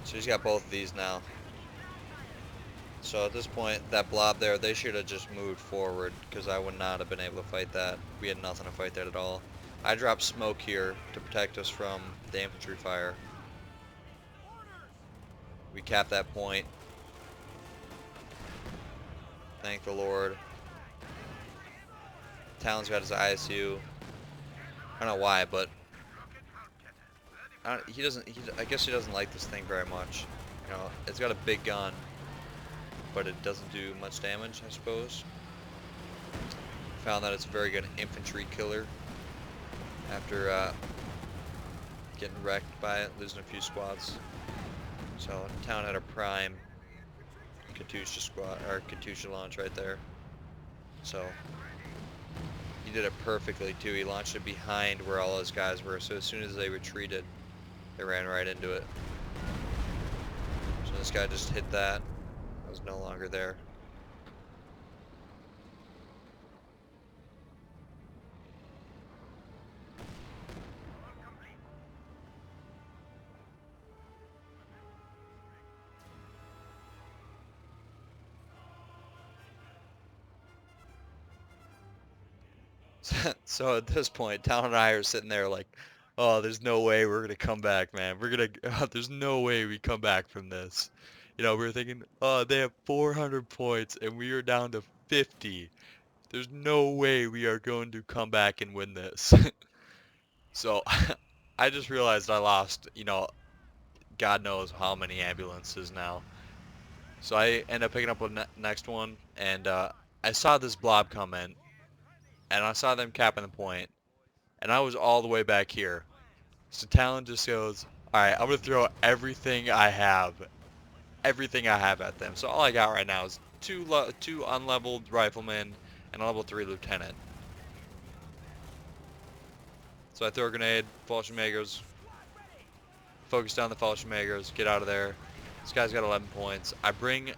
[SPEAKER 1] So he's got both of these now. So at this point, that blob there, they should have just moved forward, because I would not have been able to fight that. We had nothing to fight that at all. I dropped smoke here to protect us from the infantry fire. We capped that point. Thank the Lord. Talon's got his ISU. I don't know why, but I guess he doesn't like this thing very much. You know, it's got a big gun, but it doesn't do much damage, I suppose. Found that it's a very good infantry killer after getting wrecked by it, losing a few squads. So Talon had a prime Katusha squad, or Katusha launch right there. So he did it perfectly too. He launched it behind where all those guys were, so as soon as they retreated, they ran right into it. So this guy just hit that. I was no longer there. So at this point, Talon and I are sitting there like, oh, there's no way we're gonna come back, man. There's no way we come back from this. You know, we were thinking, oh, they have 400 points and we are down to 50. There's no way we are going to come back and win this. So I just realized I lost, you know, God knows how many ambulances now. So I end up picking up a next one, and I saw this blob come in, and I saw them capping the point, and I was all the way back here. So Talon just goes, alright, I'm going to throw everything I have at them. So all I got right now is two unleveled riflemen and a level 3 lieutenant. So I throw a grenade, Fallschirmjägers, focus down the Fallschirmjägers, get out of there. This guy's got 11 points. I bring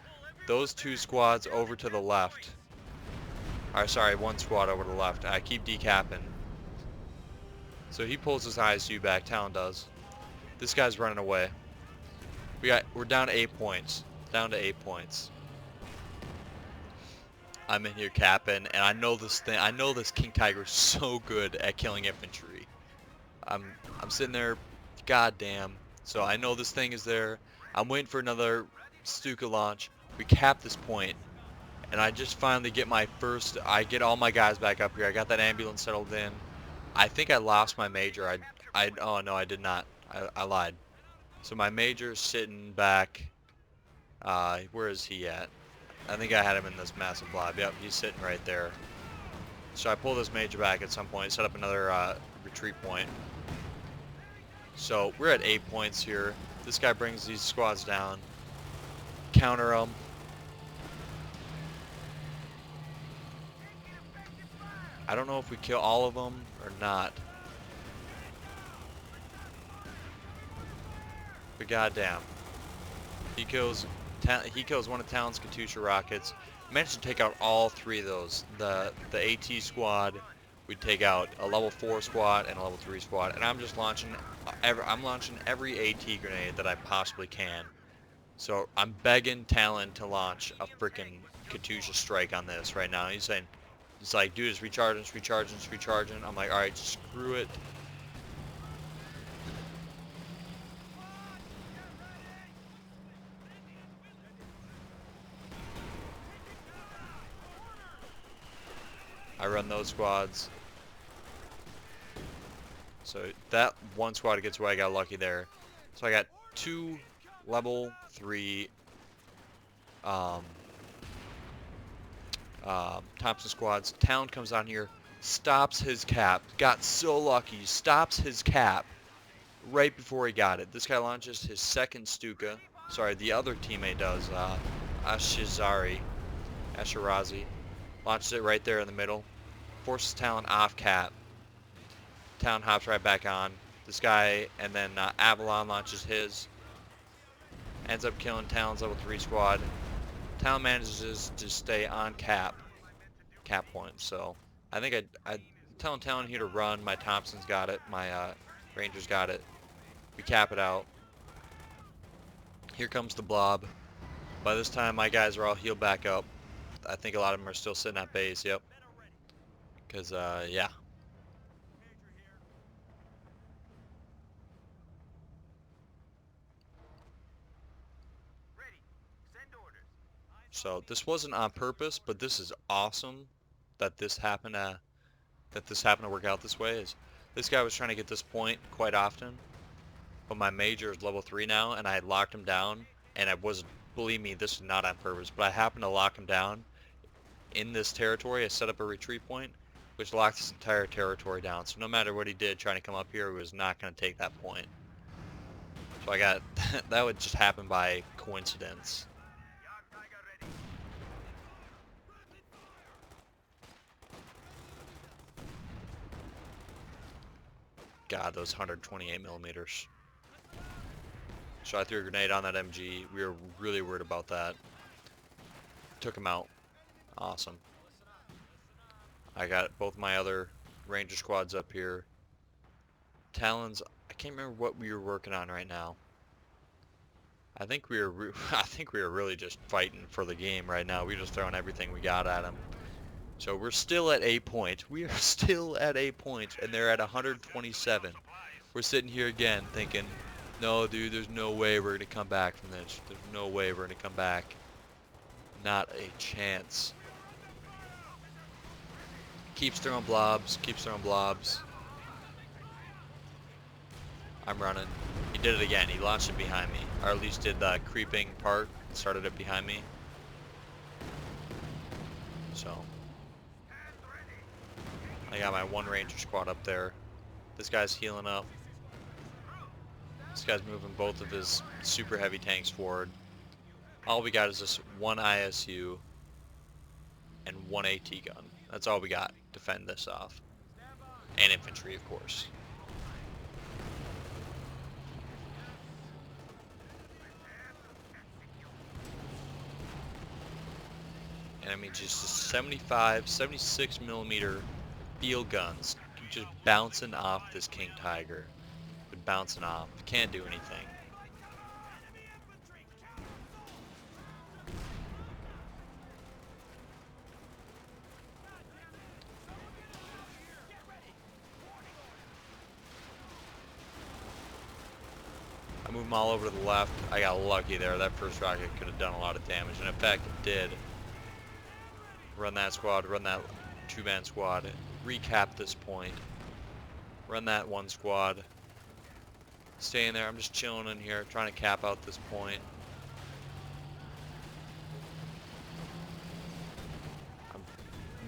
[SPEAKER 1] those two squads over to the left. Or sorry, one squad over to the left. I keep decapping. So he pulls his ISU back, Talon does. This guy's running away. We're down to 8 points. Down to 8 points. I'm in here capping, and I know this King Tiger is so good at killing infantry. I'm sitting there, goddamn. So I know this thing is there. I'm waiting for another Stuka launch. We cap this point, and I just finally get I get all my guys back up here. I got that ambulance settled in. I think I lost my major. Oh no, I did not. I lied. So my major's sitting back. Where is he at? I think I had him in this massive blob. Yep, he's sitting right there. So I pull this major back at some point, set up another retreat point. So we're at 8 points here. This guy brings these squads down. Counter them. I don't know if we kill all of them or not. But goddamn. He kills one of Talon's Katusha rockets. Managed to take out all three of those. The AT squad, we take out a level 4 squad and a level 3 squad, and I'm just launching every AT grenade that I possibly can. So I'm begging Talon to launch a freaking Katusha strike on this right now. He's like, dude, it's recharging, it's recharging, it's recharging. I'm like, alright, screw it. I run those squads. So that one squad gets away. I got lucky there. So I got 2 level 3 Thompson squads. Talon comes on here, stops his cap. Got so lucky. Stops his cap right before he got it. This guy launches his second Stuka. Sorry, the other teammate does. Ashirazi. Launches it right there in the middle. Forces Talon off cap. Talon hops right back on. This guy, and then Avalon launches his. Ends up killing Talon's level 3 squad. Talon manages to stay on cap point. So I think I telling Talon here to run. My Thompson's got it. My Ranger's got it. We cap it out. Here comes the blob. By this time, my guys are all healed back up. I think a lot of them are still sitting at base. Yep. Because yeah. So this wasn't on purpose, but this is awesome that this happened to work out this way. Is this guy was trying to get this point quite often, but my major is level 3 now, and I had locked him down, and believe me, this is not on purpose, but I happened to lock him down in this territory. I set up a retreat point, which locked this entire territory down. So no matter what he did trying to come up here, he was not going to take that point. So I got that would just happen by coincidence. God, those 128 millimeters. So I threw a grenade on that MG. We were really worried about that. Took him out. Awesome. I got both my other Ranger squads up here. Talons, I can't remember what we were working on right now. I think we were really just fighting for the game right now. We were just throwing everything we got at them. So we're still at 8 points. We are still at 8 points, and they're at 127. We're sitting here again thinking, no, dude, there's no way we're going to come back from this. There's no way we're going to come back. Not a chance. Keeps throwing blobs, keeps throwing blobs. I'm running. He did it again. He launched it behind me. Or at least did the creeping part. Started it behind me. So. I got my one ranger squad up there. This guy's healing up. This guy's moving both of his super heavy tanks forward. All we got is this one ISU and one AT gun. That's all we got to fend this off. And infantry, of course. And I mean, just 75, 76 millimeter field guns just bouncing off this King Tiger. But bouncing off. Can't do anything. I moved them all over to the left. I got lucky there. That first rocket could have done a lot of damage. And in fact, it did. Run that squad. Run that two-man squad. Recap this point. Run that one squad. Stay in there. I'm just chilling in here, trying to cap out this point. I'm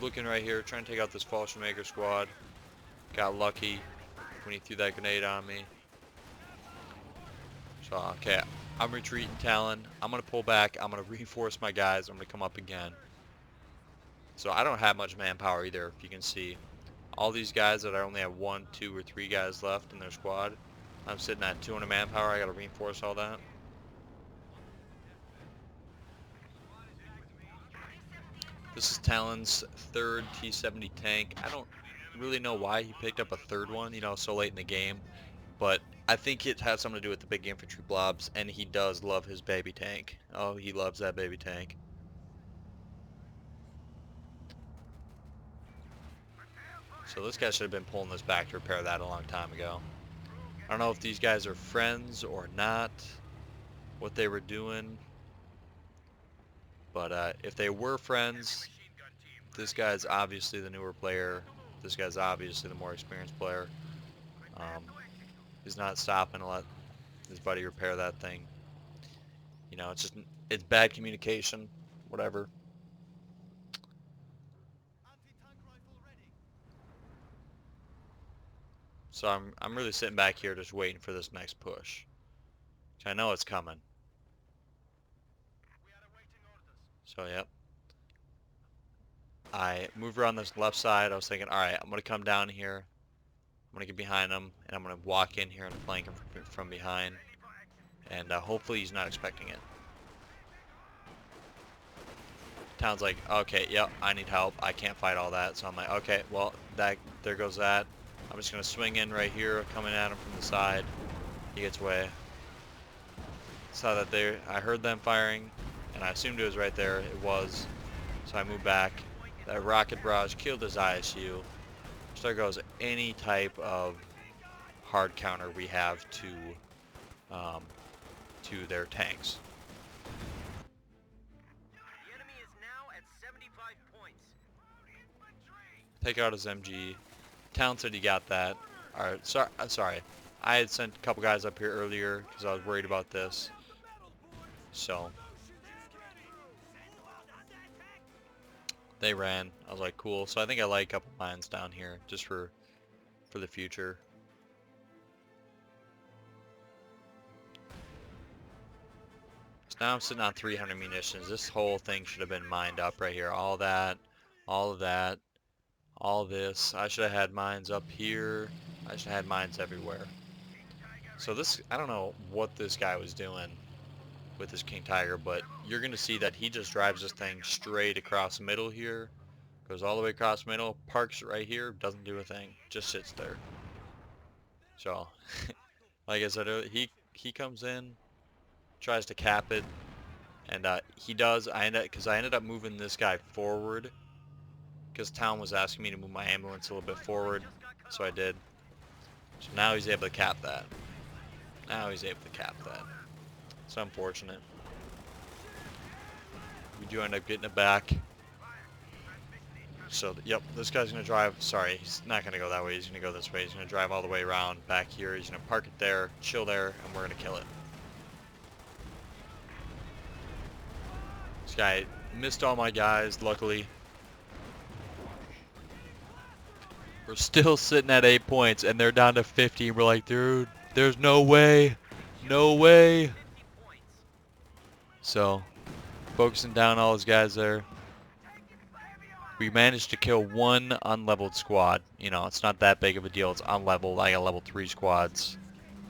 [SPEAKER 1] looking right here, trying to take out this Fallschirmjäger squad. Got lucky when he threw that grenade on me. So, okay, I'm retreating Talon. I'm going to pull back. I'm going to reinforce my guys. I'm going to come up again. So I don't have much manpower either, if you can see. All these guys that I only have 1, 2, or 3 guys left in their squad. I'm sitting at 200 manpower. I got to reinforce all that. This is Talon's third T-70 tank. I don't really know why he picked up a third one, you know, so late in the game. But I think it has something to do with the big infantry blobs, and he does love his baby tank. Oh, he loves that baby tank. So this guy should have been pulling this back to repair that a long time ago. I don't know if these guys are friends or not, what they were doing. But if they were friends, this guy's obviously the newer player. This guy's obviously the more experienced player. He's not stopping to let his buddy repair that thing. You know, it's bad communication, whatever. So I'm really sitting back here just waiting for this next push. I know it's coming. So yep. I moved around this left side. I was thinking, alright, I'm going to come down here. I'm going to get behind him, and I'm going to walk in here and flank him from behind. And hopefully he's not expecting it. Town's like, okay, yep, I need help. I can't fight all that. So I'm like, okay, well, there goes that. I'm just going to swing in right here, coming at him from the side. He gets away. Saw that I heard them firing, and I assumed it was right there. It was. So I moved back. That rocket barrage killed his ISU. So there goes any type of hard counter we have to their tanks.
[SPEAKER 3] The enemy is now at 75 points.
[SPEAKER 1] Take out his MG. Town said he got that. Alright, sorry. I had sent a couple guys up here earlier because I was worried about this. So they ran. I was like, cool. So I think I light a couple mines down here just for the future. So now I'm sitting on 300 munitions. This whole thing should have been mined up right here. All that, all of that, all this. I should have had mines up here. I should have had mines everywhere. So this, I don't know what this guy was doing with his King Tiger, but you're going to see that he just drives this thing straight across the middle here, goes all the way across the middle, parks right here, doesn't do a thing, just sits there. So, like I said, he comes in, tries to cap it, and he does. Because I ended up moving this guy forward because Talon was asking me to move my ambulance a little bit forward, so I did. So now he's able to cap that. Now he's able to cap that. It's unfortunate. We do end up getting it back. So, yep, this guy's going to drive. Sorry, he's not going to go that way. He's going to go this way. He's going to drive all the way around back here. He's going to park it there, chill there, and we're going to kill it. This guy missed all my guys, luckily. We're still sitting at 8 points, and they're down to 50. We're like, dude, there's no way. No way. So, focusing down all those guys there. We managed to kill one unleveled squad. You know, it's not that big of a deal. It's unleveled. I got level 3 squads.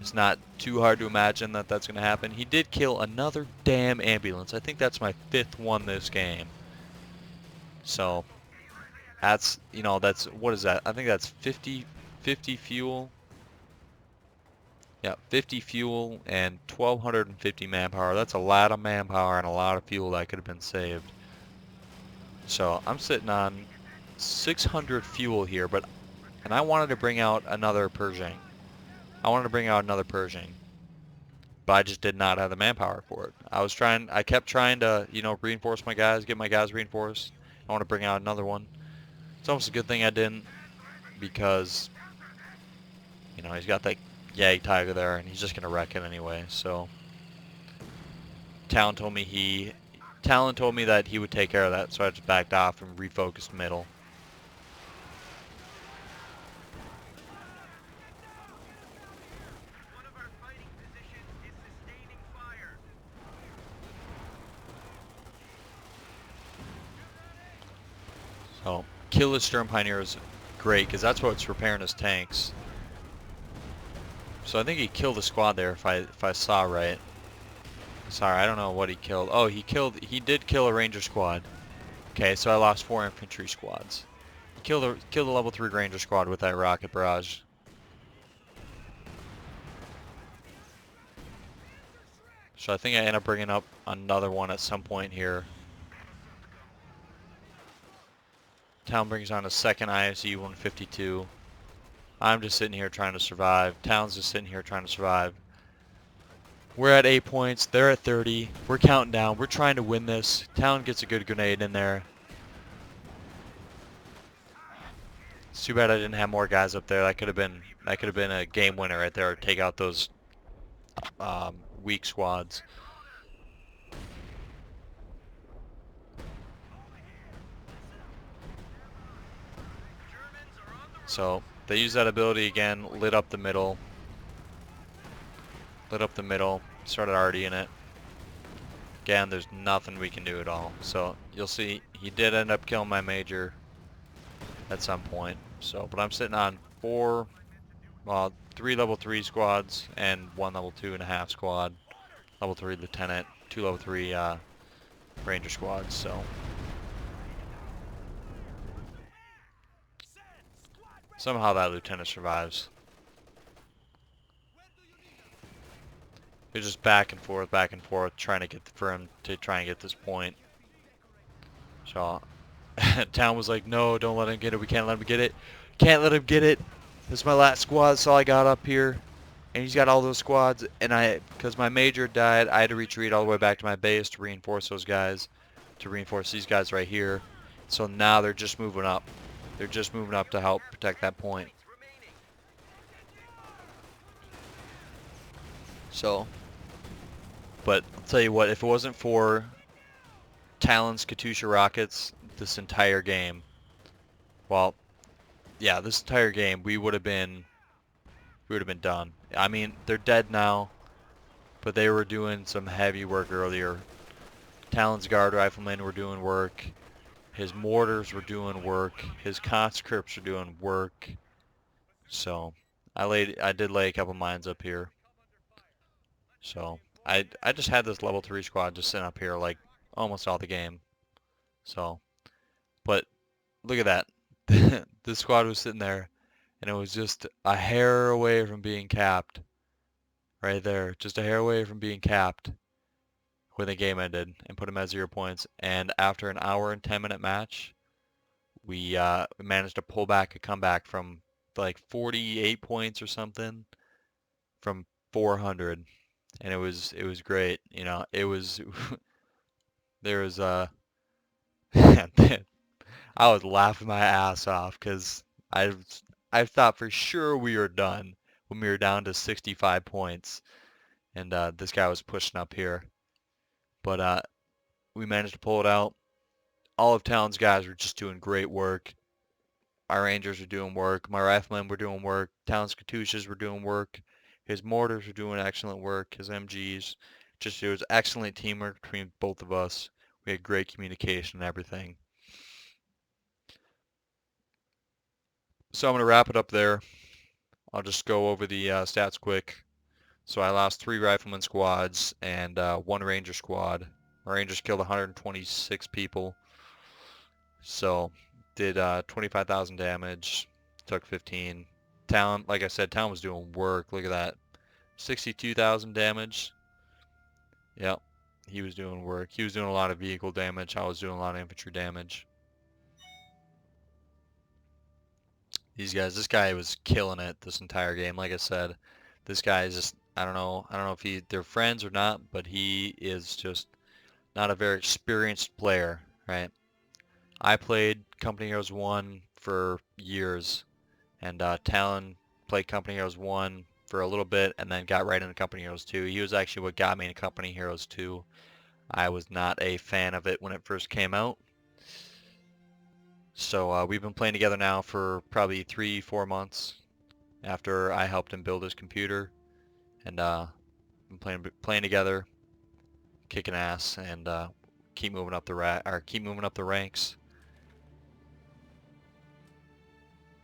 [SPEAKER 1] It's not too hard to imagine that that's going to happen. He did kill another damn ambulance. I think that's my 5th one this game. So, that's, you know, that's, what is that? I think that's 50 fuel. Yeah, 50 fuel and 1,250 manpower. That's a lot of manpower and a lot of fuel that could have been saved. So I'm sitting on 600 fuel here, and I wanted to bring out another Pershing. But I just did not have the manpower for it. I kept trying to, you know, reinforce my guys, get my guys reinforced. I want to bring out another one. It's almost a good thing I didn't, because, you know, he's got that Yag Tiger there, and he's just gonna wreck it anyway. So Talon told me that he would take care of that, so I just backed off and refocused middle.
[SPEAKER 3] One of our fighting positions is sustaining fire.
[SPEAKER 1] So kill his Sturm Pioneer is great, because that's what's repairing his tanks. So I think he killed a squad there, if I saw right. Sorry, I don't know what he killed. Oh, he did kill a Ranger squad. Okay, so I lost 4 infantry squads. He killed a level 3 Ranger squad with that rocket barrage. So I think I end up bringing up another one at some point here. Town brings on a second ISE 152. I'm just sitting here trying to survive. Town's just sitting here trying to survive. We're at 8 points. They're at 30. We're counting down. We're trying to win this. Town gets a good grenade in there. It's too bad I didn't have more guys up there. That could have been a game winner right there. Take out those weak squads. So they used that ability again. Lit up the middle. Started already in it. Again, there's nothing we can do at all. So you'll see he did end up killing my major at some point. So, but I'm sitting on 3 level 3 squads and 1 level 2.5 squad. Level 3 lieutenant, 2 level 3 ranger squads. So somehow that lieutenant survives. You're just back and forth, trying to get for him to try and get this point. So, Town was like, no, don't let him get it. We can't let him get it. Can't let him get it. This is my last squad. That's all I got up here. And he's got all those squads. And because my major died, I had to retreat all the way back to my base to reinforce those guys. To reinforce these guys right here. So now they're just moving up. They're just moving up to help protect that point. So, but I'll tell you what, if it wasn't for Talon's Katusha rockets, this entire game, well, yeah, this entire game, we would have been done. I mean, they're dead now, but they were doing some heavy work earlier. Talon's guard riflemen were doing work. His mortars were doing work. His conscripts were doing work. So, I did lay a couple mines up here. So, I just had this level 3 squad just sitting up here like almost all the game. So, but look at that. This squad was sitting there, and it was just a hair away from being capped. Right there, just a hair away from being capped when the game ended and put him at 0 points. And after an hour and 10-minute match, We managed to pull back a comeback from like 48 points or something from 400, and it was great. You know, it was there was I was laughing my ass off because I thought for sure we were done when we were down to 65 points, and this guy was pushing up here, but we managed to pull it out. All of Talon's guys were just doing great work. Our Rangers were doing work. My riflemen were doing work. Talon's Katyushas were doing work. His mortars were doing excellent work. His MGs. Just, it was excellent teamwork between both of us. We had great communication and everything. So I'm going to wrap it up there. I'll just go over the stats quick. So I lost 3 rifleman squads and 1 ranger squad. My rangers killed 126 people. So did 25,000 damage. Took 15. Talon, like I said, Talon was doing work. Look at that. 62,000 damage. Yep. He was doing work. He was doing a lot of vehicle damage. I was doing a lot of infantry damage. These guys, this guy was killing it this entire game. Like I said, this guy is just, I don't know if they're friends or not, but he is just not a very experienced player, right? I played Company Heroes 1 for years, and Talon played Company Heroes 1 for a little bit and then got right into Company Heroes 2. He was actually what got me into Company Heroes 2. I was not a fan of it when it first came out. So we've been playing together now for probably 3-4 months after I helped him build his computer, and been playing together, kicking ass, and keep moving up the ranks.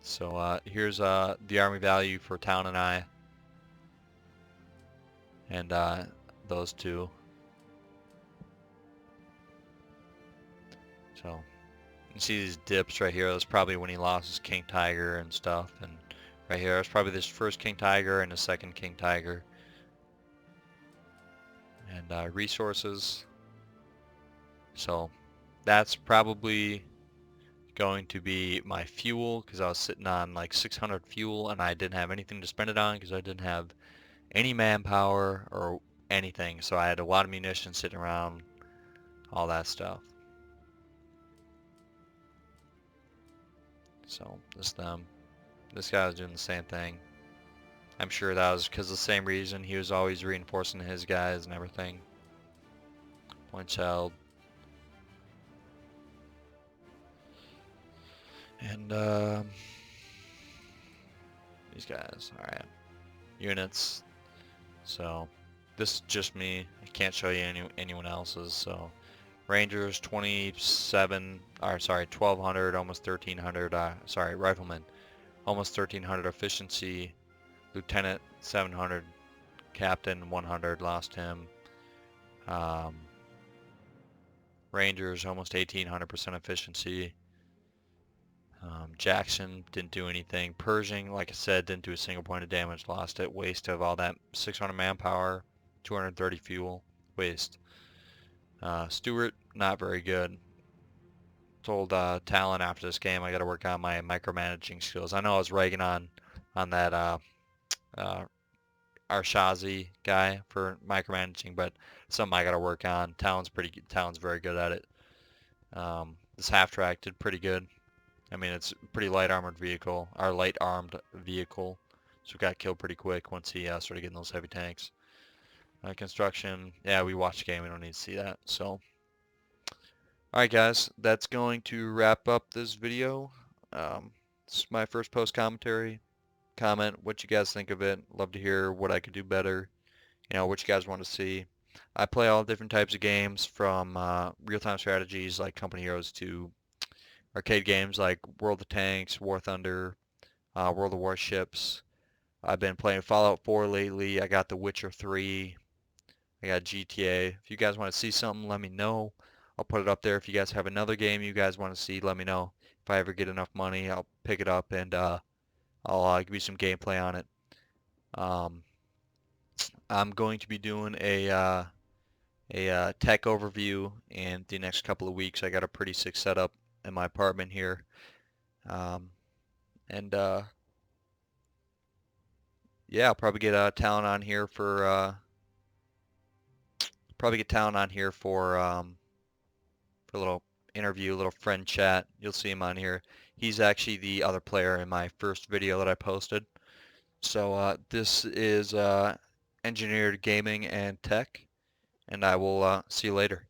[SPEAKER 1] So here's the army value for Talon and I, and those two. So you can see these dips right here. That's probably when he lost his King Tiger and stuff. And right here, that's probably this first King Tiger and the second King Tiger. And resources. So that's probably going to be my fuel, because I was sitting on like 600 fuel and I didn't have anything to spend it on because I didn't have any manpower or anything. So I had a lot of munitions sitting around, all that stuff. So this guy was doing the same thing. I'm sure that was because of the same reason. He was always reinforcing his guys and everything. Points held. And these guys, alright. Units. So this is just me. I can't show you anyone else's. So Rangers 1200, almost 1300. Riflemen, almost 1300 efficiency. Lieutenant 700. Captain 100, lost him. Rangers almost 1800% efficiency. Jackson didn't do anything. Pershing, like I said, didn't do a single point of damage. Lost it. Waste of all that 600 manpower, 230 fuel. Waste. Stewart, not very good. Told Talon after this game I got to work on my micromanaging skills. I know I was ragging on that Arshazi guy for micromanaging, but something I got to work on. Talon's very good at it. This half track did pretty good. I mean, it's a pretty light armored vehicle, or light armed vehicle, so it got killed pretty quick once he started getting those heavy tanks. Construction, yeah, we watched the game, we don't need to see that. So, alright guys, that's going to wrap up this video. This is my first post commentary. Comment what you guys think of it. Love to hear what I could do better. You know, what you guys want to see. I play all different types of games, from real-time strategies like Company Heroes to arcade games like World of Tanks, War Thunder, World of Warships. I've been playing Fallout 4 lately. I got The Witcher 3. I got GTA. If you guys want to see something, let me know. I'll put it up there. If you guys have another game you guys want to see, let me know. If I ever get enough money, I'll pick it up and I'll give you some gameplay on it. I'm going to be doing a tech overview in the next couple of weeks. I got a pretty sick setup in my apartment here. And yeah, I'll probably get Talon on here for for a little interview, a little friend chat. You'll see him on here. He's actually the other player in my first video that I posted. So this is Engineered Gaming and Tech, and I will see you later.